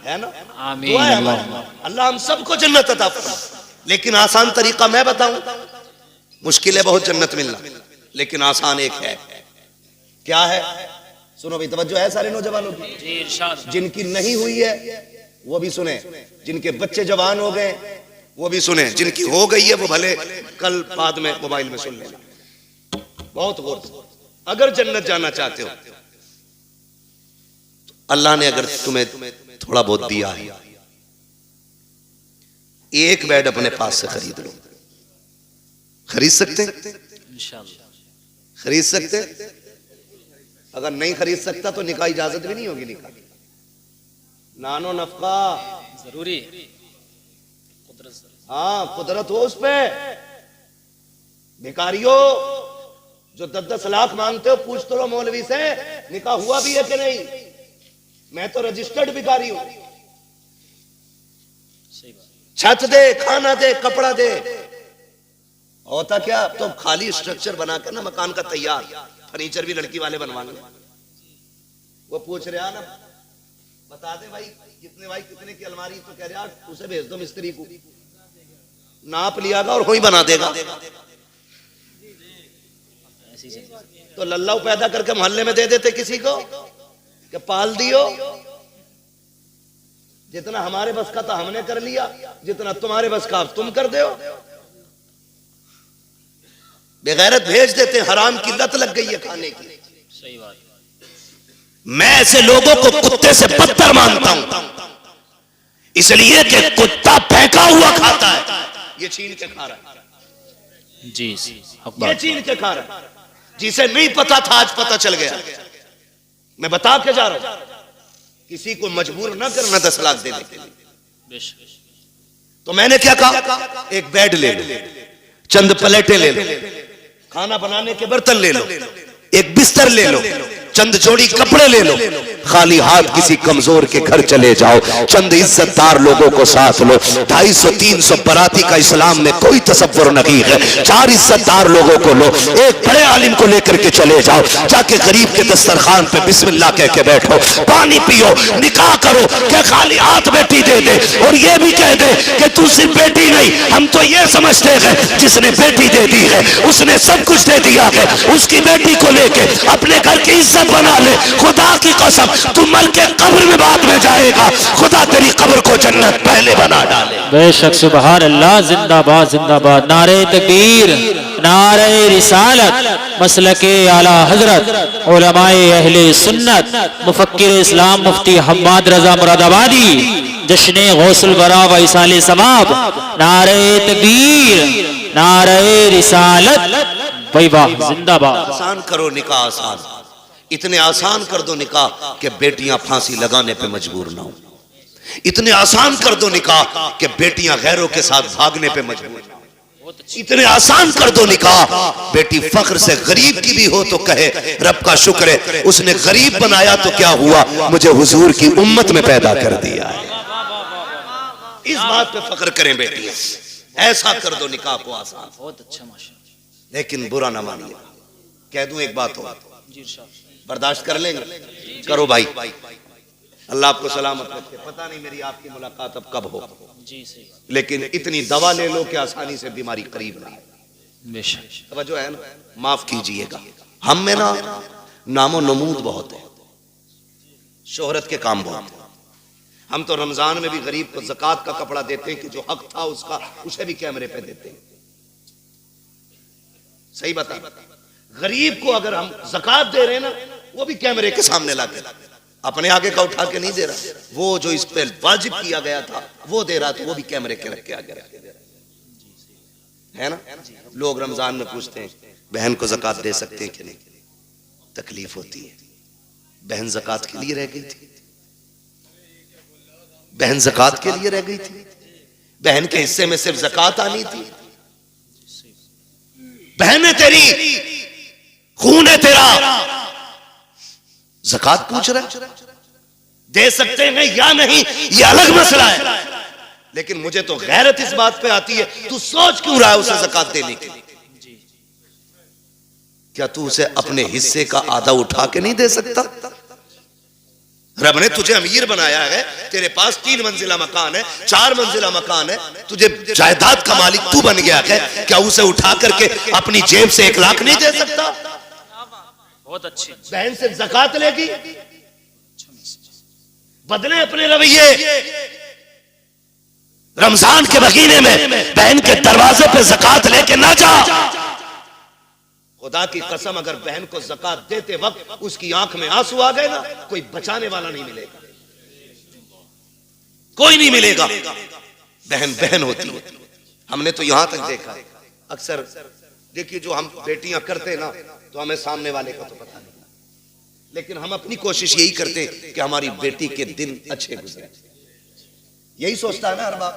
है ना? आमीन। अल्लाह हम सबको जन्नत अता फरमा। लेकिन आसान तरीका मैं बताऊं, मुश्किल है बहुत जन्नत मिलना, लेकिन आसान एक है। क्या है? सुनो भाई, तवज्जो है सारे नौजवानों की। जिनकी नहीं हुई है वो भी सुने, जिनके बच्चे जवान हो गए वो भी सुने, जिनकी हो गई है वो भले कल बाद में मोबाइल में सुन लेना। बहुत गौर से, अगर जन्नत जाना चाहते हो, तो अल्लाह ने अगर तुम्हें थोड़ा बहुत दिया है, एक बेड अपने पास से खरीद लो। खरीद सकते? खरीद सकते? अगर नहीं खरीद सकता तो निकाह इजाजत भी नहीं होगी। निकाह नानो नफका जरूरी, हाँ कुदरत हो उस पे। भिखारियों जो 10-10 लाख मांगते हो, पूछ तो लो मौलवी से निकाह हुआ भी है कि नहीं। मैं तो रजिस्टर्ड भिखारी हूं। छत दे, खाना दे, कपड़ा दे, होता क्या? तो खाली स्ट्रक्चर बना के ना मकान का तैयार, फर्नीचर भी लड़की वाले बनवाने। वो पूछ रहा ना, बता दे भाई कितने, भाई कितने की अलमारी, तो कह रहा उसे भेज दो मिस्त्री को, नाप लियागा और वही बना देगा। तो लल्लाऊ पैदा करके मोहल्ले में दे देते किसी को कि पाल दियो। जितना हमारे बस का था हमने कर लिया, जितना तुम्हारे बस का तुम कर दो। बेगैरत भेज देते, हराम की लत लग गई है खाने की। सही बात। मैं ऐसे लोगों को कुत्ते से बदतर मानता हूं, इसलिए कि कुत्ता फेंका हुआ खाता है, ये छीन के खा रहा है। जी ये छीन के खा रहा है। जिसे नहीं पता था आज पता चल गया। मैं बता के जा रहा हूं, किसी को मजबूर ना करना 10 लाख देने के लिए। तो मैंने क्या कहा? एक बेड ले लो, चंद प्लेटें ले लो, खाना बनाने के बर्तन ले लो, एक बिस्तर ले लो, चंद जोड़ी कपड़े ले लो, खाली हाथ किसी कमजोर के घर चले जाओ, चंद इज्जतदार लोगों को साथ लो। 250-300 बराती का इस्लाम में कोई तसव्वुर नहीं है। 4 इज्जतदार लोगों को लो, एक बड़े आलिम को लेकर के चले जाओ, जाके गरीब के दस्तरखान पे बिस्मिल्लाह कह के बैठो, पानी पियो, निकाह करो। क्या खाली हाथ बेटी दे दे और ये भी कह दे कि तू सिर्फ बेटी नहीं, हम तो ये समझते हैं जिसने बेटी दे दी है उसने सब कुछ दे दिया है। उसकी बेटी को लेके अपने घर की इज्जत बना ले। खुदा की कसम, तू मर के कब्र में बाद में जाएगा, खुदा तेरी कब्र को जन्नत पहले बना डाले। बेशक। सुभान अल्लाह। जिंदाबाद जिंदाबाद। नारे तकबीर। नारे रिसालत मसलके आला हजरत उलमाए अहले सुन्नत मुफक्किर इस्लाम मुफ्ती हम्माद रजा मुरादाबादी जश्ने गौसुल बरा व इसाले समाब नारे तकबीर नारे रिसालत वाह जिंदाबाद। आसान करो निकाह आसान, इतने आसान कर दो निकाह कि बेटियां फांसी लगाने पे मजबूर ना हो। इतने आसान कर दो निकाह कि बेटियां गैरों के साथ भागने पे मजबूर ना हो। इतने आसान कर दो निकाह, बेटी फख्र से गरीब की भी हो तो कहे रब का शुक्र है उसने गरीब बनाया तो क्या हुआ, मुझे हुजूर की उम्मत में पैदा कर दिया है। इस बात पे फख्र करें बेटियां, ऐसा कर दो निकाह को आसान। बहुत अच्छा माशा। लेकिन बुरा ना मानिए, कह दूं एक बात हो, बर्दाश्त कर लेंगे? करो भाई, अल्लाह आपको सलामत रखे। पता नहीं मेरी आपकी मुलाकात अब कब हो, लेकिन इतनी दवा ले लो कि आसानी से बीमारी करीब ना आए। तवज्जो है ना? माफ कीजिएगा, हम में ना नामो नमूद बहुत है, शोहरत के काम बहुत है। हम तो रमजान में भी गरीब को ज़कात का कपड़ा देते हैं कि जो हक था उसका, उसे भी कैमरे पे देते हैं। सही बता, गरीब को अगर हम ज़कात दे रहे हैं ना, वो भी कैमरे के सामने लाके, अपने आगे का उठा के नहीं दे रहा। वो जो इस पे वाजिब किया गया था वो दे रहा, तो वो भी कैमरे के रख के आगे रख के दे रहा है ना। लोग रमजान में पूछते हैं बहन को ज़कात दे सकते हैं कि नहीं, तकलीफ होती है। बहन ज़कात के लिए रह गई थी, बहन ज़कात के लिए रह गई थी, बहन के हिस्से में सिर्फ ज़कात आनी थी। बहन है तेरी, खून है तेरा, ज़कात पूछ रहा है, दे सकते हैं या नहीं ये अलग मसला है। लेकिन मुझे तो गैरत इस बात पे आती है, तू सोच क्यों रहा है उसे ज़कात देने की? क्या तू उसे अपने हिस्से का आधा उठा के नहीं दे सकता? रब ने तुझे अमीर बनाया है, तेरे पास 3 मंजिला मकान है, 4 मंजिला मकान है, तुझे जायदाद का मालिक तू बन गया है, क्या उसे उठा करके अपनी जेब से 1 लाख नहीं दे सकता? बहुत अच्छी। बहन से ज़कात लेगी, बदले अपने रवैये। रमजान के महीने में बहन के दरवाजे पे ज़कात लेके ना जा। खुदा की कसम, अगर बहन को ज़कात देते वक्त उसकी आंख में आंसू आ गए ना, कोई बचाने वाला नहीं मिलेगा, कोई नहीं मिलेगा। बहन बहन होती है। हमने तो यहां तक देखा, अक्सर देखिए जो हम बेटियां करते ना, तो हमें सामने वाले का तो पता नहीं, लेकिन हम अपनी कोशिश यही करते कि हमारी बेटी के दिन अच्छे गुजरे। यही सोचता है ना हर बाप,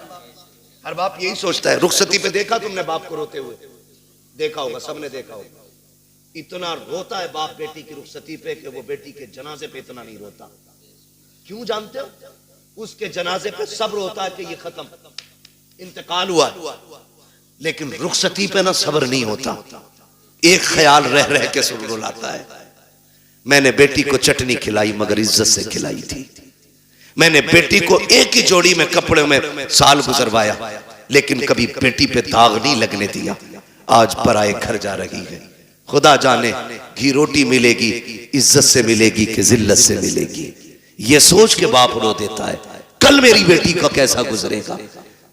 हर बाप यही सोचता है। रुखसती पे देखा तुमने बाप को रोते हुए, देखा होगा, सबने देखा होगा। इतना रोता है बाप बेटी की रुखसती पे कि वो बेटी के जनाजे पे इतना नहीं रोता। क्यों जानते हो? उसके जनाजे पे सब्र होता है कि ये खत्म, इंतकाल हुआ, लेकिन रुखसती पे ना सब्र नहीं होता। एक ख्याल रह रह के सुन रुलाता है, मैंने बेटी को चटनी खिलाई मगर इज्जत से खिलाई थी। मैंने बेटी को एक ही जोड़ी में कपड़े में साल गुजरवाया, लेकिन कभी बेटी पे दाग नहीं लगने दिया। आज पराए घर जा रही है, खुदा जाने घी रोटी मिलेगी, इज्जत से मिलेगी कि जिल्लत से मिलेगी। ये सोच के बाप रो देता है, कल मेरी बेटी का कैसा गुजरेगा।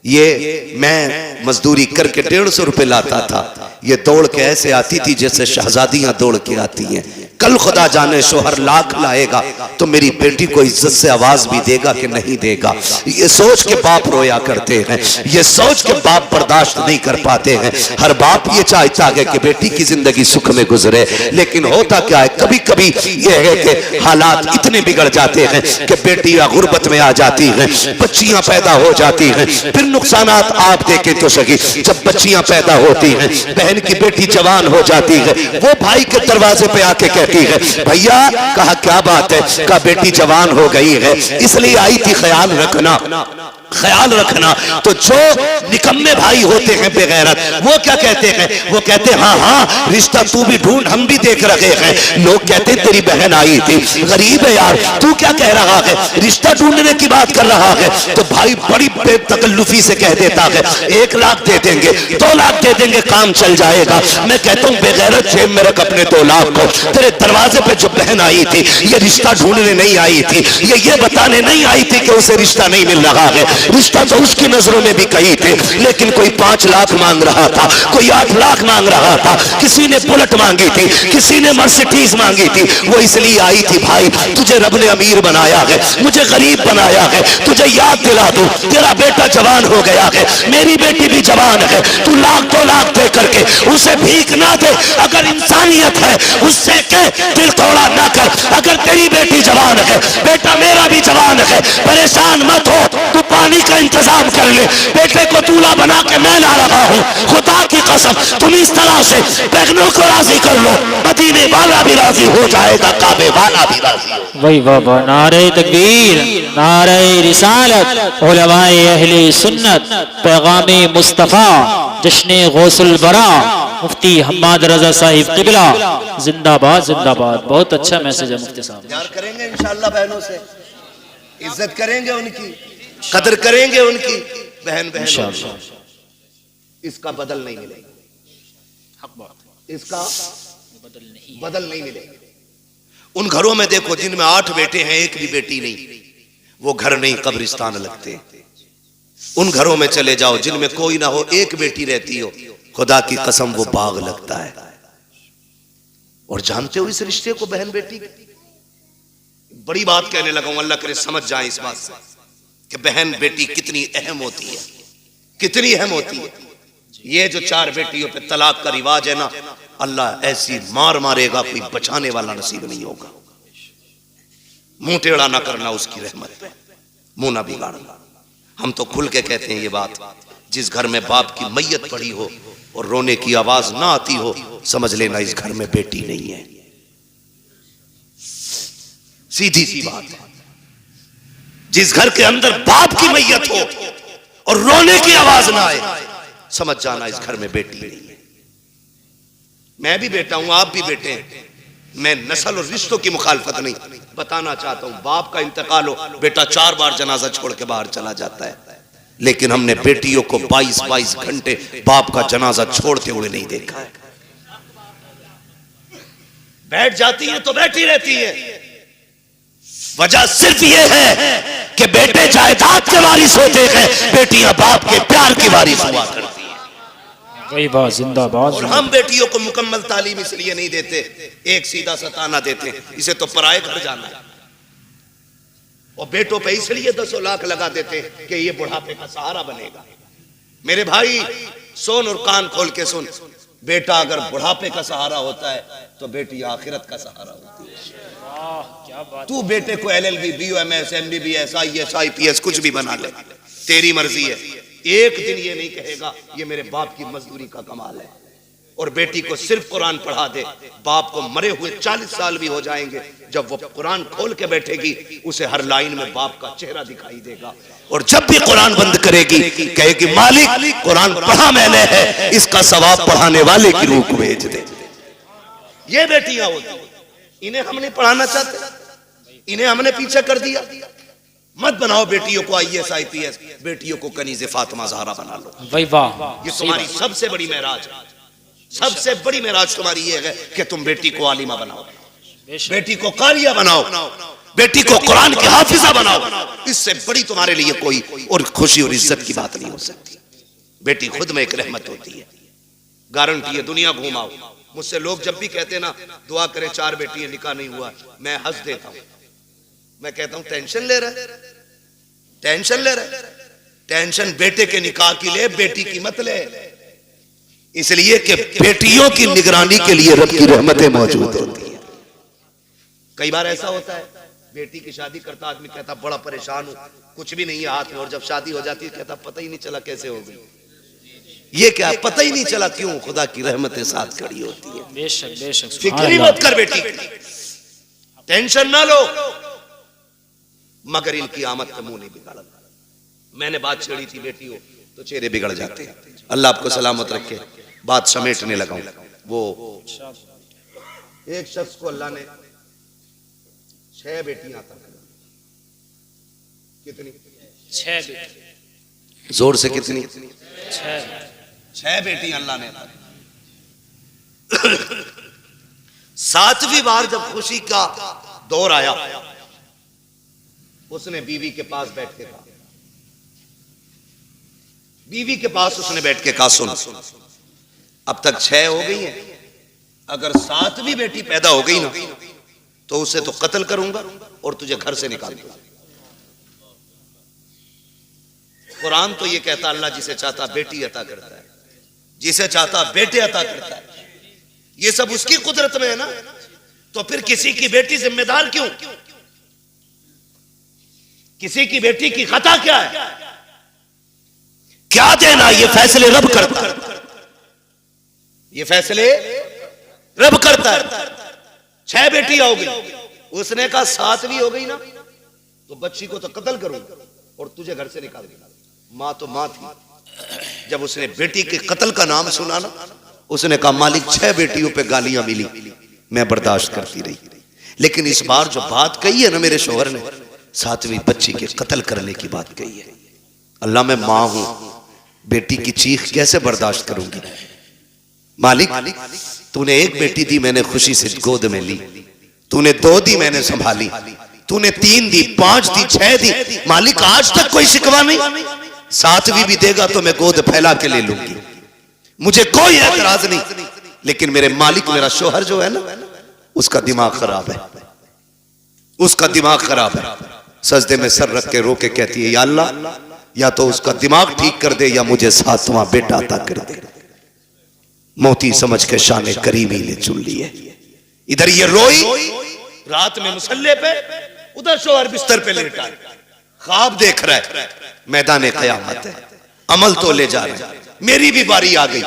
ये मैं मजदूरी करके 150 रुपए लाता था, ये दौड़ के ऐसे आती थी जैसे शहजादियां दौड़ के आती हैं। कल खुदा जाने शोहर लाख लाएगा तो मेरी बेटी को इज्जत से आवाज भी देगा कि नहीं देगा। ये सोच के बाप रोया करते हैं, ये सोच के बाप बर्दाश्त नहीं कर पाते हैं। हर बाप ये चाहता है कि बेटी की जिंदगी सुख में गुजरे, लेकिन होता क्या है, कभी कभी ये है कि हालात इतने बिगड़ जाते हैं कि बेटियां गुर्बत में आ जाती हैं, बच्चियां पैदा हो जाती हैं। फिर नुकसानात आप देखें तो सही, जब बच्चियां पैदा होती हैं, बहन की बेटी जवान हो जाती है, वो भाई के दरवाजे पे आके कहती है, भैया, कहा क्या बात है, कहा बेटी जवान हो गई है इसलिए आई थी, ख्याल रखना, ख्याल रखना। तो जो निकम्मे भाई होते हैं बेगैरत, वो क्या कहते हैं, वो कहते हैं हाँ हाँ रिश्ता तू भी ढूंढ, हम भी देख रहे हैं। लोग कहते हैं तेरी बहन आई थी, गरीब है यार, तू क्या कह रहा है, रिश्ता ढूंढने की बात कर रहा है। तो भाई बड़ी बेतकल्लुफी से कह देता है 1 लाख दे देंगे, 2 लाख दे देंगे, काम चल जाएगा। मैं कहता हूँ बेगैरत, जेब में रख अपने 2 लाख को। तेरे दरवाजे पे जो बहन आई थी, ये रिश्ता ढूंढने नहीं आई थी, ये बताने नहीं आई थी कि उसे रिश्ता नहीं मिल रहा है, रिश्ता तो उसकी नजरों में भी कई थे, लेकिन कोई 5 लाख मांग रहा था, कोई 8 लाख मांग रहा था, किसी ने बुलेट मांगी थी, किसी ने मर्सिडीज मांगी थी। वो इसलिए आई थी, भाई तुझे रब ने अमीर बनाया है, मुझे गरीब बनाया है, तुझे याद दिला दूं तेरा बेटा जवान हो गया है, मेरी बेटी भी जवान है, तू लाख 2 लाख दे करके उसे भीख ना दे। अगर इंसानियत है उससे कह दिल थोड़ा ना कर। अगर तेरी बेटी जवान है, बेटा मेरा भी जवान है, परेशान मत हो, तू पानी का इंतजाम कर ले, बेटे को दूल्हा बना के मैं ला रहा हूं। खुदा की कसम तुम इस तरह से बहनों को राजी कर लो, मदीने वाला भी राजी हो जाएगा, काबे वाला भी राजी हो। वही बाबा, नारे तकबीर, नारे रिसालत, उलमाए अहले सुन्नत, पैगामे मुस्तफा, जश्ने गौसुल बरा, मुफ्ती हम्माद रजा साहिब किबला, जिंदाबाद जिंदाबाद। बहुत अच्छा मैसेज है मुफ्ती साहब। प्यार करेंगे इंशाअल्लाह बहनों से, इज्जत करेंगे उनकी, कदर करेंगे उनकी, बहन बहन इसका बदल नहीं मिलेगा, इसका बदल नहीं मिलेगा। उन घरों में देखो जिनमें 8 बेटे हैं, एक भी बेटी नहीं, वो घर नहीं कब्रिस्तान लगते। उन घरों में चले जाओ जिनमें कोई ना हो, एक बेटी रहती हो, खुदा की कसम वो बाग लगता है। और जानते हो इस रिश्ते को, बहन बेटी, बड़ी बात कहने लगा हूं, अल्लाह करे समझ जाए इस बात से कि बहन बेटी कितनी अहम होती है, कितनी अहम होती है। ये जो 4 बेटियों पे तलाक का रिवाज है ना, अल्लाह ऐसी मार मारेगा, कोई बचाने वाला नसीब नहीं होगा। मुंह टेढ़ा ना करना उसकी रहमत पे, मुंह ना बिगाड़ना। हम तो खुल के कहते हैं ये बात, जिस घर में बाप की मैयत पड़ी हो और रोने की आवाज ना आती हो, समझ लेना इस घर में बेटी नहीं है। सीधी सी बात है। जिस घर के अंदर बाप की मैयत हो और रोने की आवाज ना आए, समझ जाना इस घर में बेटी नहीं है। मैं भी बेटा हूं, आप भी बेटे हैं। मैं नस्ल और रिश्तों की मुखालफत नहीं, बताना चाहता हूं बाप का इंतकाल हो, बेटा 4 बार जनाजा छोड़ के बाहर चला जाता है, लेकिन हमने बेटियों को 22-22 घंटे बाप का जनाजा छोड़ते हुए नहीं देखा है। बैठ जाती है तो बैठी रहती है। वजह सिर्फ ये है कि बेटे जायदाद के वारिस होते हैं, बेटियां बाप के प्यार की वारिस हुआ करती हैं। वही बात, जिंदाबाद। और हम बेटियों को मुकम्मल तालीम इसलिए नहीं देते, एक सीधा सताना देते हैं, इसे तो पराए घर जाना है। और बेटों पे इसलिए 10 लाख लगा देते हैं कि ये बुढ़ापे का सहारा बनेगा। मेरे भाई सुन और कान खोल के सुन, बेटा अगर बुढ़ापे का सहारा होता है तो बेटी आखिरत का सहारा होती है। तू बेटे को LLB, BOMS, MBBS, IAS, IPS कुछ भी बना ले, तेरी मर्जी है। एक दिन ये नहीं कहेगा ये मेरे बाप की मजदूरी का कमाल है। और बेटी को सिर्फ कुरान पढ़ा दे, बाप को मरे हुए 40 साल भी हो जाएंगे, जब वो कुरान खोल के बैठेगी उसे हर लाइन में बाप का चेहरा दिखाई देगा। और जब भी कुरान बंद करेगी कहेगी मालिक कुरान पढ़ा मैंने है, इसका सवाब पढ़ाने वाले की रूह को भेज दे। ये बेटियां होती, इन्हें हम नहीं पढ़ाना चाहते, इन्हें हमने पीछे कर दिया। मत बनाओ बेटियों को IAS IPS, बेटियों को कनीज़े फातिमा ज़हरा बना लो। भाई वाह, ये तुम्हारी सबसे बड़ी मेराज है, सबसे बड़ी मेराज तुम्हारी ये है कि तुम बेटी को आलिमा बनाओ, बेटी को कारिया बनाओ, बेटी को कुरान की हाफिजा बनाओ। इससे बड़ी तुम्हारे लिए कोई और खुशी और इज्जत की बात नहीं हो सकती। बेटी खुद में एक रहमत होती है, गारंटी है। दुनिया घुमाओ, मुझसे लोग जब भी कहते ना दुआ करें 4 बेटियां निकाह नहीं हुआ, मैं हंस देता हूं। मैं कहता हूं टेंशन ले रहा है, टेंशन ले रहा है। टेंशन बेटे के निकाह की ले, बेटी की मत ले। इसलिए कि बेटियों की निगरानी के लिए रब की रहमतें मौजूद होती हैं। कई बार ऐसा होता है, बेटी की शादी करता आदमी कहता बड़ा परेशान हूं, कुछ भी नहीं है हाथ में, और जब शादी हो जाती है कहता पता ही नहीं चला कैसे हो गई। ये क्या पता ही नहीं चला, क्यों? खुदा की रहमतें साथ खड़ी होती है। बेशक बेशक। फिक्र मत कर बेटी, टेंशन ना लो, मगर इनकी आमद का मुंह नहीं बिगाड़ा। मैंने बात छेड़ी थी बेटी हो तो चेहरे बिगड़ जाते हैं। अल्लाह आपको सलामत रखे। बात समेटने लगा हूं। वो एक शख्स को अल्लाह ने 6 बेटियां अता की। कितनी? 6 बेटी। जोर से कितनी? 6 बेटियां अल्लाह ने अता की। 7वीं बार जब खुशी का दौर आया, उसने बीवी के पास बैठ के कहा बीवी के पास उसने बैठ के कहा, सुन, अब तक 6 हो गई हैं, अगर 7वीं बेटी पैदा हो गई ना तो उसे तो कत्ल करूंगा और तुझे घर से निकाल दूंगा। कुरान तो ये कहता, अल्लाह जिसे चाहता बेटी अता करता है, जिसे चाहता बेटे अता करता है। ये सब उसकी कुदरत में है ना, तो फिर किसी की बेटी जिम्मेदार क्यों? किसी की बेटी की खता क्या है? क्या देना? ये फैसले रब करता है, ये फैसले रब करता है। 6 बेटियां हो गई, उसने कहा 7वीं हो गई ना तो बच्ची को तो कत्ल करूंगा और तुझे घर से निकाल दूंगा। मां तो मां थी, जब उसने बेटी के कत्ल का नाम सुना ना, उसने कहा, मालिक 6 बेटियों पे गालियां मिली, मैं बर्दाश्त करती रही, लेकिन इस बार जो बात कही है ना मेरे शोहर ने, 7वीं बच्ची के कत्ल करने की बात कही है। अल्लाह, मैं मां हूं, बेटी की चीख कैसे बर्दाश्त करूंगी? मालिक, तूने 1 बेटी दी, मैंने खुशी से गोद में ली, तूने 2 दी, मैंने संभाली, तूने 3 दी, 5 दी, 6 दी, मालिक आज तक कोई शिकवा नहीं। 7वीं भी देगा तो मैं गोद फैला के ले लूंगी, मुझे कोई एतराज नहीं, लेकिन मेरे मालिक, मेरा शोहर जो है ना, उसका दिमाग खराब है, उसका दिमाग खराब है। सजदे में सर रख के रो के कहती है, या अल्लाह, या तो उसका दिमाग ठीक कर दे या मुझे 7वां बेटा अता कर दे। मोती समझ के शाने करीमी ने चुन लिए। इधर ये रोई रात में मुसल्ले पे, उधर शोहर बिस्तर पे लेटा है, ख्वाब देख रहा है, मैदान क़यामत है, अमल तो ले जा रहे हैं, मेरी भी बारी आ गई,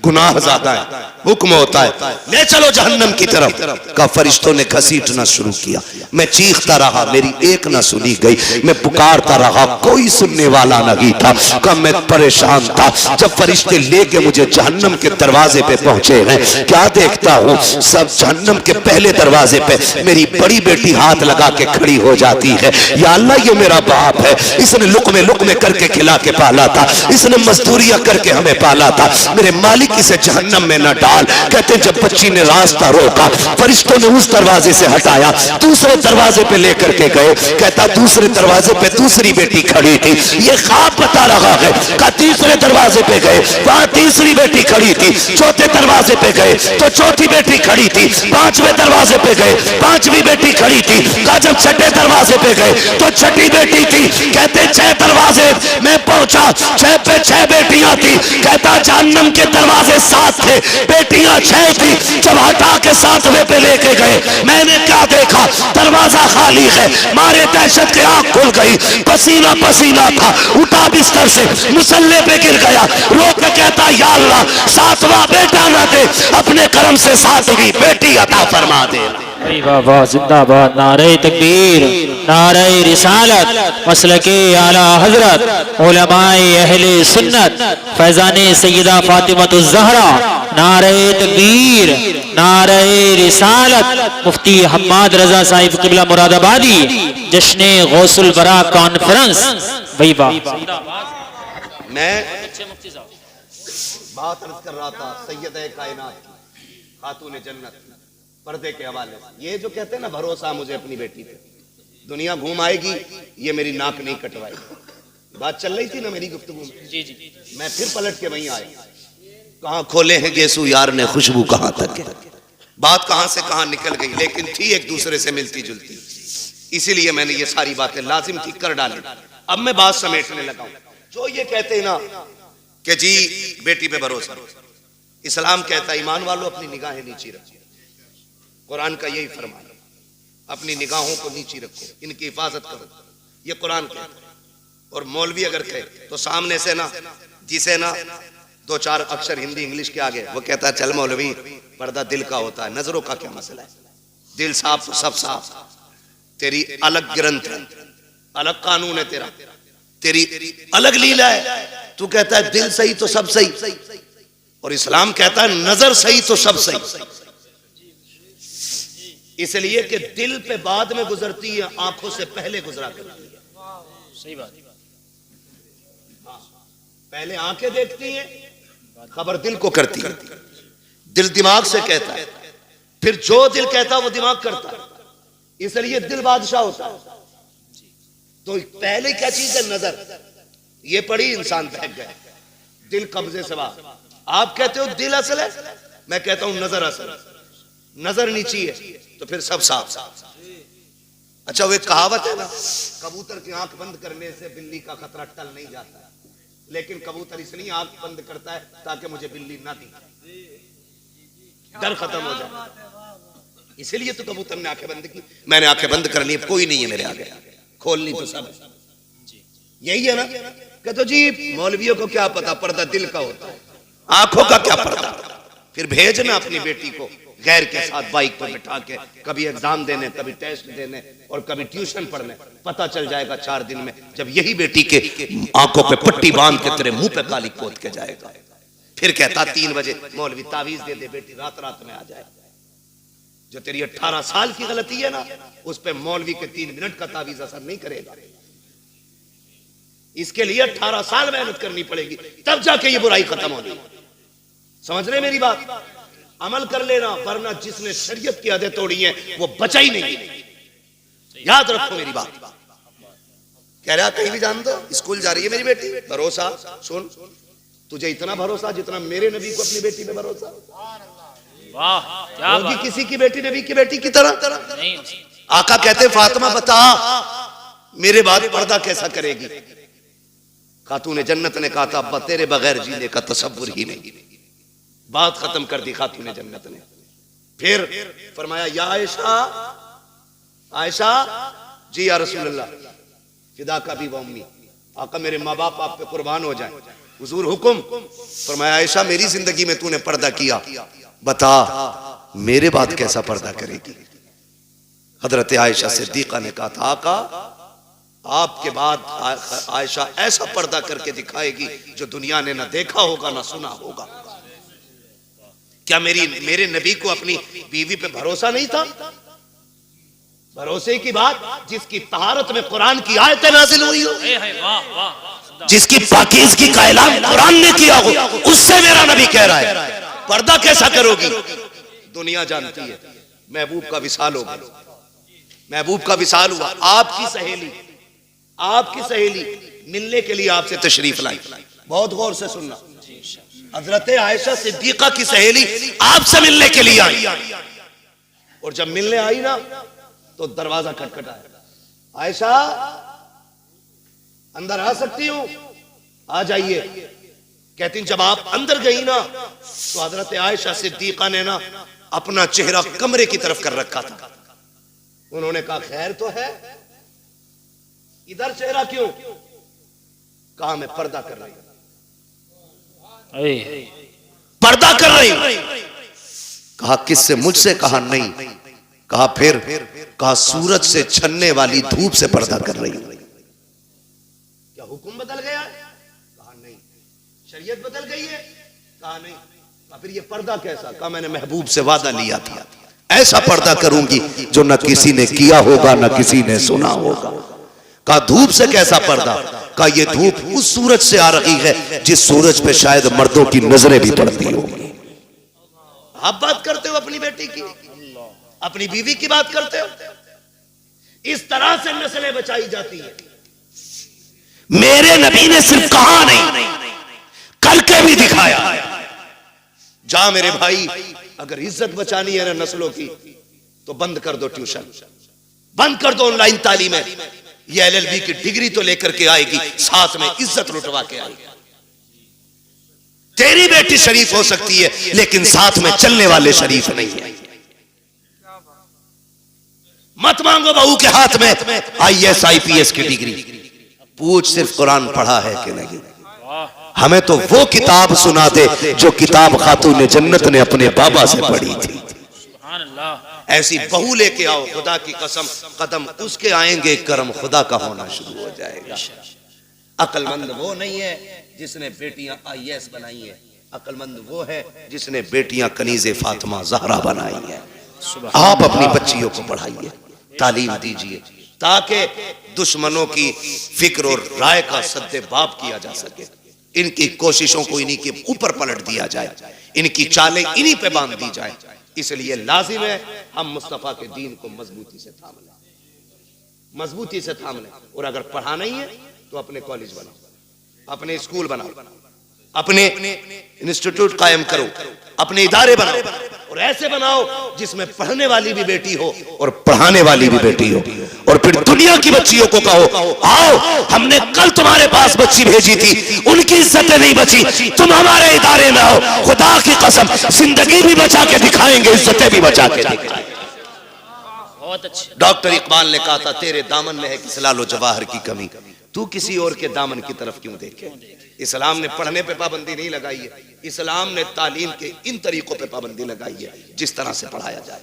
गुनाह ज्यादा है, हुक्म होता है ले चलो जहन्नम की तरफ। का फरिश्तों ने घसीटना शुरू किया, मैं चीखता रहा, मेरी एक ना सुनी गई, मैं पुकारता रहा, कोई सुनने वाला नहीं था। का मैं परेशान था, जब फरिश्ते लेके मुझे जहन्नम के दरवाजे पे पहुंचे हैं, क्या देखता हूँ, सब जहन्नम के पहले दरवाजे पे मेरी बड़ी बेटी हाथ लगा के खड़ी हो जाती है। या अल्लाह, ये मेरा बाप है, इसने लुकमे करके खिला के पाला था, इसने मजदूरियां करके हमें पाला था, मेरे मालिक इसे जहन्नम में न डाल। कहते जब बच्ची ने रास्ता रोका, फरिश्तों ने उस दरवाजे से हटाया, दूसरे दरवाजे पे लेकर के गए। कहता दूसरे दरवाजे पे दूसरी बेटी खड़ी थी, ये ख्वाब बता रहा है। का तीसरे दरवाजे पे गए, वहां तीसरी बेटी खड़ी थी, चौथे दरवाजे पे गए तो चौथी बेटी खड़ी थी, 5वें दरवाजे पे गए 5वीं बेटी खड़ी थी। का जब 6ठे दरवाजे पे गए तो 6ठी बेटी थी। कहते 6 दरवाजे मैं पहुंचा, 6 पे 6 बेटियां थी। कहता जहन्नम के दरवाजे 7 थे, बेटियां 6 थी। जब हटा के 7वें पे लेके गए, मैंने क्या देखा, दरवाजा खाली है। मारे दहशत के आंख खुल गई, पसीना पसीना था, उठा बिस्तर से, मुसल्ले पे गिर गया, रो के कहता या अल्लाह, 7वां बेटा ना दे, अपने करम से 7वीं बेटी अता फरमा दे। वाह, जिंदाबाद, नारे तकबीर, नारे रिसालत, मसलके आला हजरत, उलमाए अहले सुन्नत, फैजाने सैयदा फातिमतुज़ ज़हरा, नारे तकबीर, नारे रिसालत, मुफ्ती हम्माद रजा साहिब क़िबला मुरादाबादी, जश्ने गौसुल बरा कॉन्फ्रेंस। भाई वाह, मैं बात अर्ज कर रहा था सैयद कायनात की, खातून जन्नत, पर्दे के हवाले से। ये जो कहते हैं ना भरोसा मुझे अपनी बेटी पे, दुनिया घूम आएगी, ये मेरी नाक नहीं कटवाएगी। बात चल रही थी ना मेरी गुफ्तगू में, जी जी, मैं फिर पलट के वहीं आया, कहां खोले हैं गेसू यार ने खुशबू कहां तक है। बात कहां से कहां निकल गई, लेकिन थी एक दूसरे से मिलती जुलती, इसीलिए मैंने ये सारी बातें लाजिम ठीक कर डाली। अब मैं बात समेटने लगा हूं। जो ये कहते हैं ना कि जी बेटी पे भरोसा, इस्लाम कहता है ईमान वालों अपनी निगाहें नीची रखो। कुरान का यही फरमान, अपनी निगाहों को नीची रखो, इनकी हिफाजत करो, ये कुरान कहता है। और मौलवी अगर कहे तो सामने से ना, जिसे ना 2-4 अक्षर हिंदी इंग्लिश के आगे, वो कहता है चल मौलवी, पर्दा दिल का होता है, नजरों का क्या मसला है, दिल साफ तो सब साफ, तेरी अलग ग्रंथ है, अलग कानून है, तेरी अलग लीला है। तू कहता है दिल सही तो सब सही, और इस्लाम कहता है नजर सही तो सब सही। इसलिए कि दिल पे बाद में गुजरती है, आंखों से पहले गुजरा करती है। सही बात, पहले आंखें देखती हैं, खबर दिल को करती है, दिल दिमाग से कहता है, फिर जो दिल कहता है वो दिमाग करता है, इसलिए दिल बादशाह होता है। तो पहले क्या चीज है, नजर। ये पड़ी इंसान बहक गया, दिल कब्जे से बाहर। आप कहते हो दिल असल है, मैं कहता हूं नजर असल। नजर नीची है तो फिर सब साफ। अच्छा, वो एक कहावत है ना, कबूतर की आंख बंद करने से बिल्ली का खतरा टल नहीं जाता है, लेकिन कबूतर इसलिए आंख बंद करता है ताकि मुझे बिल्ली ना दिखे, डर खत्म हो जाए। इसलिए तो कबूतर ने आंखें बंद की। मैंने आंखें बंद कर ली, कोई नहीं है मेरे आगे, खोलनी तो सब यही है ना। कहते जी मौलवियों को क्या पता, पर्दा दिल का होता है, आंखों का क्या पर्दा। फिर भेजना अपनी बेटी को गैर के साथ बाइक पर बिठा के, कभी एग्जाम देने, कभी टेस्ट देने और कभी ट्यूशन पढ़ने। पता चल जाएगा 4 दिन में, जब यही बेटी के आंखों पे पट्टी बांध के तेरे मुंह पे काली पोत के जाएगा। फिर कहता 3 बजे मौलवी तावीज दे दे, बेटी रात रात में आ जाए। जो तेरी 18 साल की गलती है ना, उस पे मौलवी के 3 मिनट का तावीज असर नहीं करेगा। इसके लिए 18 साल मेहनत करनी पड़ेगी, तब जाके ये बुराई खत्म होगी। समझ रहे मेरी बात? अमल कर लेना, वरना जिसने शरीयत की हदें तोड़ी हैं वो बचा ही नहीं। याद रखो मेरी बात। कह रहा कहीं भी जान दो, स्कूल जा रही है मेरी बेटी, भरोसा सुन, तुझे इतना भरोसा जितना मेरे नबी को अपनी बेटी पे भरोसा। वाह, क्या होगी किसी की बेटी नबी की बेटी की तरह नहीं। आका कहते फातिमा बता मेरे बाद पर्दा कैसा करेगी। खातून जन्नत ने कहा था अब्बा तेरे बगैर जीने का तसव्वुर ही नहीं। बात खत्म कर दी खातून जन्नत ने। फिर फरमाया या आयशा, आयशा जी या रसूलल्लाह फिदा का भी वम्मी, आका मेरे माँ बाप आप पे कुर्बान हो जाए, हुजूर हुक्म। फरमाया आयशा मेरी जिंदगी में तूने पर्दा किया, बता मेरे बाद कैसा पर्दा करेगी। हजरत आयशा सिद्दीका ने कहा था आका आपके बाद आयशा ऐसा पर्दा करके दिखाएगी जो दुनिया ने ना देखा होगा ना सुना होगा। क्या मेरे नबी को अपनी बीवी पे भरोसा नहीं था? भरोसे की बात, जिसकी तहारत में कुरान की आयतें नाजिल हुई हो, जिसकी पाकीज़गी का ऐलान कुरान ने किया हो, उससे मेरा नबी कह रहा है पर्दा कैसा करोगी। दुनिया जानती है महबूब का विसाल होगा, महबूब का विसाल हुआ। आपकी सहेली मिलने के लिए आपसे तशरीफ लाई। बहुत गौर से सुनना, हजरत आयशा सिद्दीका की सहेली आपसे मिलने के लिए आई, और जब मिलने आई ना तो दरवाजा खटखटाया, आयशा अंदर आ सकती हूं? आ जाइए। कहती जब आप अंदर गई ना तो हजरत आयशा सिद्दीका ने ना अपना चेहरा कमरे की तरफ कर रखा था। उन्होंने कहा खैर तो है, इधर चेहरा क्यों? कहा मैं पर्दा कर रही हूं, पर्दा कर रही हूं। कहा किससे? मुझसे। कहा नहीं। कहा फिर? कहा सूरज से छनने वाली धूप से पर्दा कर रही हूं। क्या हुक्म बदल गया? कहा नहीं। शरीयत बदल गई है? कहा नहीं। कहा फिर ये पर्दा कैसा? कहा मैंने महबूब से वादा लिया था ऐसा पर्दा करूंगी जो न किसी ने किया होगा न किसी ने सुना होगा। कहा धूप से कैसा पर्दा? कहा ये धूप उस सूरज से आ रही है जिस सूरज पे शायद मर्दों की नजरें भी पड़ती होंगी। आप बात करते हो अपनी बेटी की, अपनी बीवी की बात करते हो। इस तरह से नस्लें बचाई जाती है। मेरे नबी ने सिर्फ कहा नहीं करके भी दिखाया। जा मेरे भाई, अगर इज्जत बचानी है ना नस्लों की तो बंद कर दो ट्यूशन, बंद कर दो ऑनलाइन तालीमें। ये एलएलबी की डिग्री तो लेकर के आएगी, साथ में इज्जत लुटवा के आएगी। तेरी बेटी शरीफ हो सकती है लेकिन साथ में चलने वाले शरीफ नहीं है। मत मांगो बहू के हाथ में IAS IPS की डिग्री, पूछ सिर्फ कुरान पढ़ा है कि नहीं। हमें तो वो किताब सुना दे जो किताब खातून जन्नत ने अपने बाबा से पढ़ी थी। ऐसी बहू लेके आओ, खुदा की कसम कदम उसके आएंगे, करम खुदा का होना शुरू हो जाएगा। अक्लमंद वो नहीं है जिसने बेटियां IAS बनाई है, अक्लमंद वो है जिसने बेटियां कनीज़े फातिमा ज़हरा बनाई है। आप अपनी बच्चियों को पढ़ाइए, तालीम दीजिए, ताकि दुश्मनों की फिक्र और राय का सद्देबाब किया जा सके। इनकी कोशिशों को इन्हीं के ऊपर पलट दिया जाए, इनकी चालें इन्हीं पे बांध दी जाए। इसलिए लाजिम है हम मुस्तफा के दीन को मजबूती से थाम लें, मजबूती से थाम लें। और अगर पढ़ाना ही है तो अपने कॉलेज बनाओ, अपने स्कूल बनाओ, अपने इंस्टीट्यूट कायम करो, अपने इदारे बनाओ, और ऐसे बनाओ जिसमें पढ़ने वाली भी बेटी हो और पढ़ाने वाली भी बेटी हो। और फिर दुनिया की बच्चियों को कहो, आओ हमने कल तुम्हारे पास बच्ची भेजी थी, उनकी इज्जतें नहीं बची, तुम हमारे इदारे में आओ, खुदा की कसम जिंदगी भी बचा के दिखाएंगे, इज्जतें भी बचा के दिखाएंगे। बहुत अच्छे। डॉक्टर इकबाल ने कहा था, तेरे दामन में है कि सलालो जवाहर की कमी, तू किसी और के दामन की तरफ क्यों देखे। इस्लाम ने पढ़ने पे पाबंदी नहीं लगाई है, इस्लाम ने तालीम के इन तरीकों पे पाबंदी लगाई है जिस तरह से पढ़ाया जाए।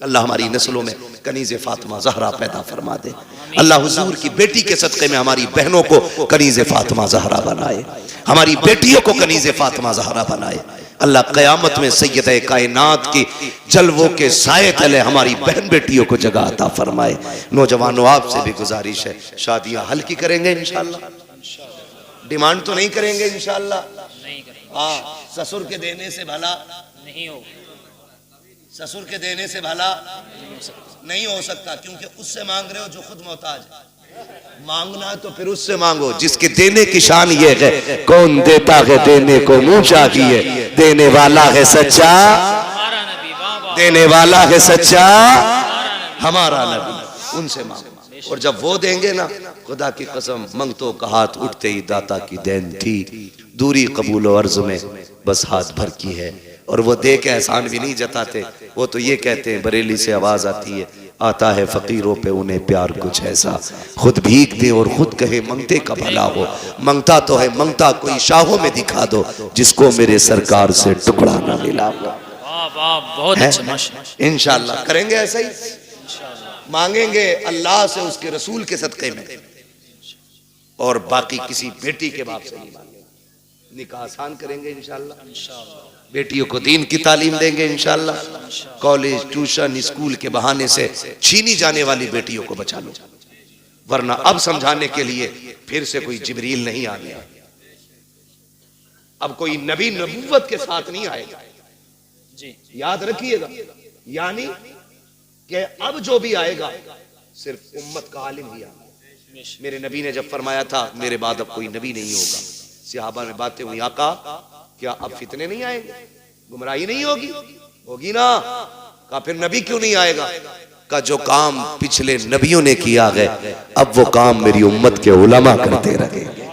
अल्लाह हमारी नस्लों में कनीज़े फातिमा ज़हरा पैदा फरमा दे। अल्लाह हुजूर की बेटी के सदक़े में हमारी बहनों को कनीज़े फातिमा ज़हरा बनाए, हमारी बेटियों को कनीज़े फातिमा ज़हरा बनाए। अल्लाह क़यामत में सैयदे कायनात की जलवों के साए तले हमारी बहन बेटियों को जगह अता फरमाए। नौजवानों, आपसे भी गुजारिश है, शादियां हल्की करेंगे इंशाअल्लाह, डिमांड तो नहीं करेंगे इंशाअल्लाह। हाँ, ससुर के देने से भला नहीं हो, ससुर के देने से भला नहीं हो सकता, क्योंकि उससे मांग रहे हो जो खुद मोहताज है। मांगना तो फिर उससे मांगो जिसके देने की शान ये है, कौन देता है देने को मुंह चाहिए, देने वाला है सच्चा, देने वाला है सच्चा हमारा नबी, उनसे मांगो। और जब वो देंगे ना, खुदा की कसम मंगतों का हाथ उठते ही दाता की देन थी, दूरी कबूल और अर्ज में बस हाथ भर की है। और वो दे के एहसान भी नहीं जताते, वो तो ये कहते हैं, बरेली से आवाज आती है, आता है फकीरों पे उन्हें प्यार कुछ ऐसा, खुद भीख दे और खुद कहे मंगते का भला हो। मंगता तो है, मंगता कोई शाहों में दिखा दो, जिसको मेरे सरकार से टुकड़ा ना मिला हो। बहुत अच्छा। इंशाअल्लाह करेंगे ऐसा ही, मांगेंगे अल्लाह से, उसके रसूल के सदक़े में, और बाकी किसी बेटी के बाप से नहीं मांगेंगे। निकाह आसान करेंगे इंशाअल्लाह, बेटियों को दीन की तालीम देंगे इंशाअल्लाह। कॉलेज, ट्यूशन, स्कूल के बहाने से छीनी जाने वाली बेटियों को बचा लो, वरना अब समझाने के लिए फिर से कोई जिब्रील नहीं आ गया, अब कोई नबी नबूवत के साथ नहीं आएगा जी, याद रखिएगा। यानी कि अब जो भी आएगा सिर्फ उम्मत का आलिम ही आएगा। मेरे नबी ने जब फरमाया था, मेरे बाद अब कोई नबी नहीं होगा, सहाबा में बातें हुई, आका क्या अब फितने नहीं आएंगे, गुमराही नहीं होगी? होगी ना। कहा फिर नबी क्यों नहीं आएगा? का जो काम पिछले नबियों ने किया है, अब वो काम मेरी उम्मत के उलमा करते रहेंगे।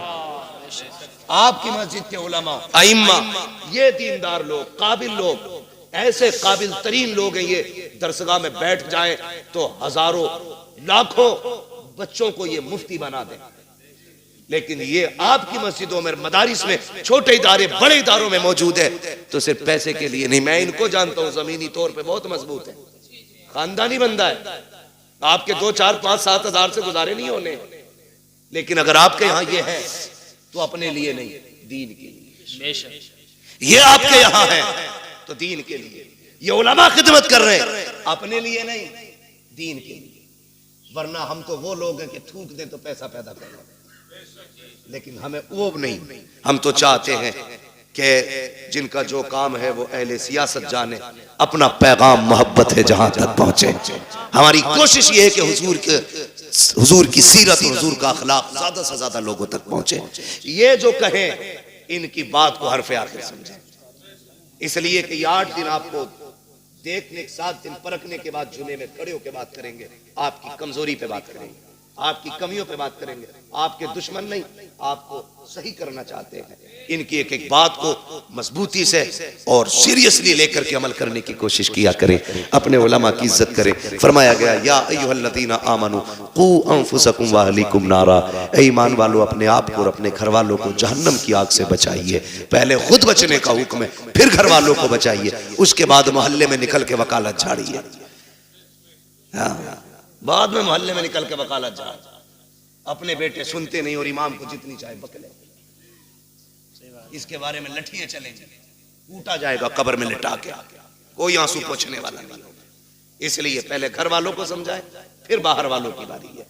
आपकी मस्जिद के उलमा, आइम्मा, ये दीनदार लोग, काबिल लोग, ऐसे काबिल तरीन लोग हैं, ये दरसगाह में बैठ जाएं तो हजारों लाखों बच्चों को ये मुफ्ती बना दें। लेकिन ये आपकी मस्जिदों में, मदारिस में, छोटे इदारे बड़े इदारों में मौजूद है, तो सिर्फ पैसे के लिए नहीं। मैं इनको जानता हूं, जमीनी तौर पे बहुत मजबूत है, खानदानी बंदा है, आपके 2, 4, 5, 7 हजार से गुजारे नहीं होने। लेकिन अगर आपके यहाँ ये है तो अपने लिए नहीं, दीन के लिए। ये आपके यहाँ है तो दीन के लिए, ये उलमा खिदमत कर रहे हैं, अपने लिए नहीं, दीन के लिए। वरना हम तो वो लोग हैं कि थूक दें तो पैसा पैदा कर लें, लेकिन हमें वो नहीं। हम तो चाहते हैं कि जिनका जो काम है वो अहले सियासत जाने, अपना पैगाम मोहब्बत है जहां तक पहुंचे। हमारी कोशिश ये है कि हुजूर की सीरत, हुजूर का अखलाक ज्यादा से ज्यादा लोगों तक पहुंचे। ये जो कहें इनकी बात को हरफ आखिर समझें, इसलिए कि 8 दिन आपको देखने, 7 दिन परखने के बाद जुमे में खड़े होकर बात करेंगे, आपकी कमजोरी पे बात करेंगे, आपकी कमियों पे बात करेंगे। आपके दुश्मन नहीं, आपको सही करना चाहते हैं। इनकी एक एक बात को मजबूती से और सीरियसली लेकर के अमल करने की कोशिश किया करें, अपने उलमा की इज्जत करें। फरमाया गया, या अय्युहल्लज़ीना आमनू कू अनफुसकुम व अहलीकुम नारा, ऐ ईमान वालों अपने आप को और अपने घर वालों को जहन्नम की आग से बचाइए। पहले खुद बचने का हुक्म है, फिर घर वालों को बचाइए, उसके बाद मोहल्ले में निकल के वकालत झाड़िए। बाद में मोहल्ले में निकल के वकालत झाड़, अपने बेटे सुनते नहीं और इमाम को जितनी चाहे बकले, इसके बारे में लठियां चलेंगे, कूटा जाएगा कब्र में लिटा के, कोई आंसू पोंछने वाला नहीं होगा। इसलिए पहले घर वालों को समझाए, फिर बाहर वालों की बारी है।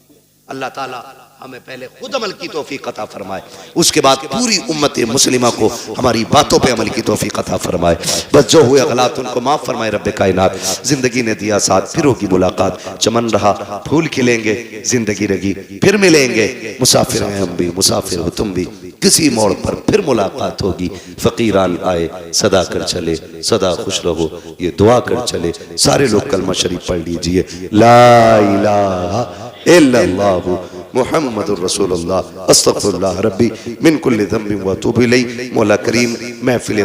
अल्लाह ताला हमें पहले खुद अमल की तौफीक अता फरमाए, उसके बाद पूरी उम्मत मुस्लिमा को हमारी बातों पे अमल की तौफीक अता फरमाए। बस जो हुए गलत उनको माफ फरमाए रब्बे कायनात। जिंदगी ने दिया साथ, फिर होगी मुलाकात, चमन रहा फूल खिलेंगे, जिंदगी रही फिर मिलेंगे। मुसाफिर हैं हम भी, मुसाफिर हो तुम भी। किसी मोड़ पर फिर मुलाकात होगी। फकीरान आए सदा कर चले, सदा खुश रहो, ये दुआ कर चले। सारे लोग कलमा शरीफ पढ़ लीजिए, ला इलाहा इल्लल्लाहु मुहम्मदुर रसूलुल्लाह, अस्तगफिरुल्लाह रब्बी मिन कुल्ली ज़ंबिन व अतूबु इलैह। मौला करीम महफिल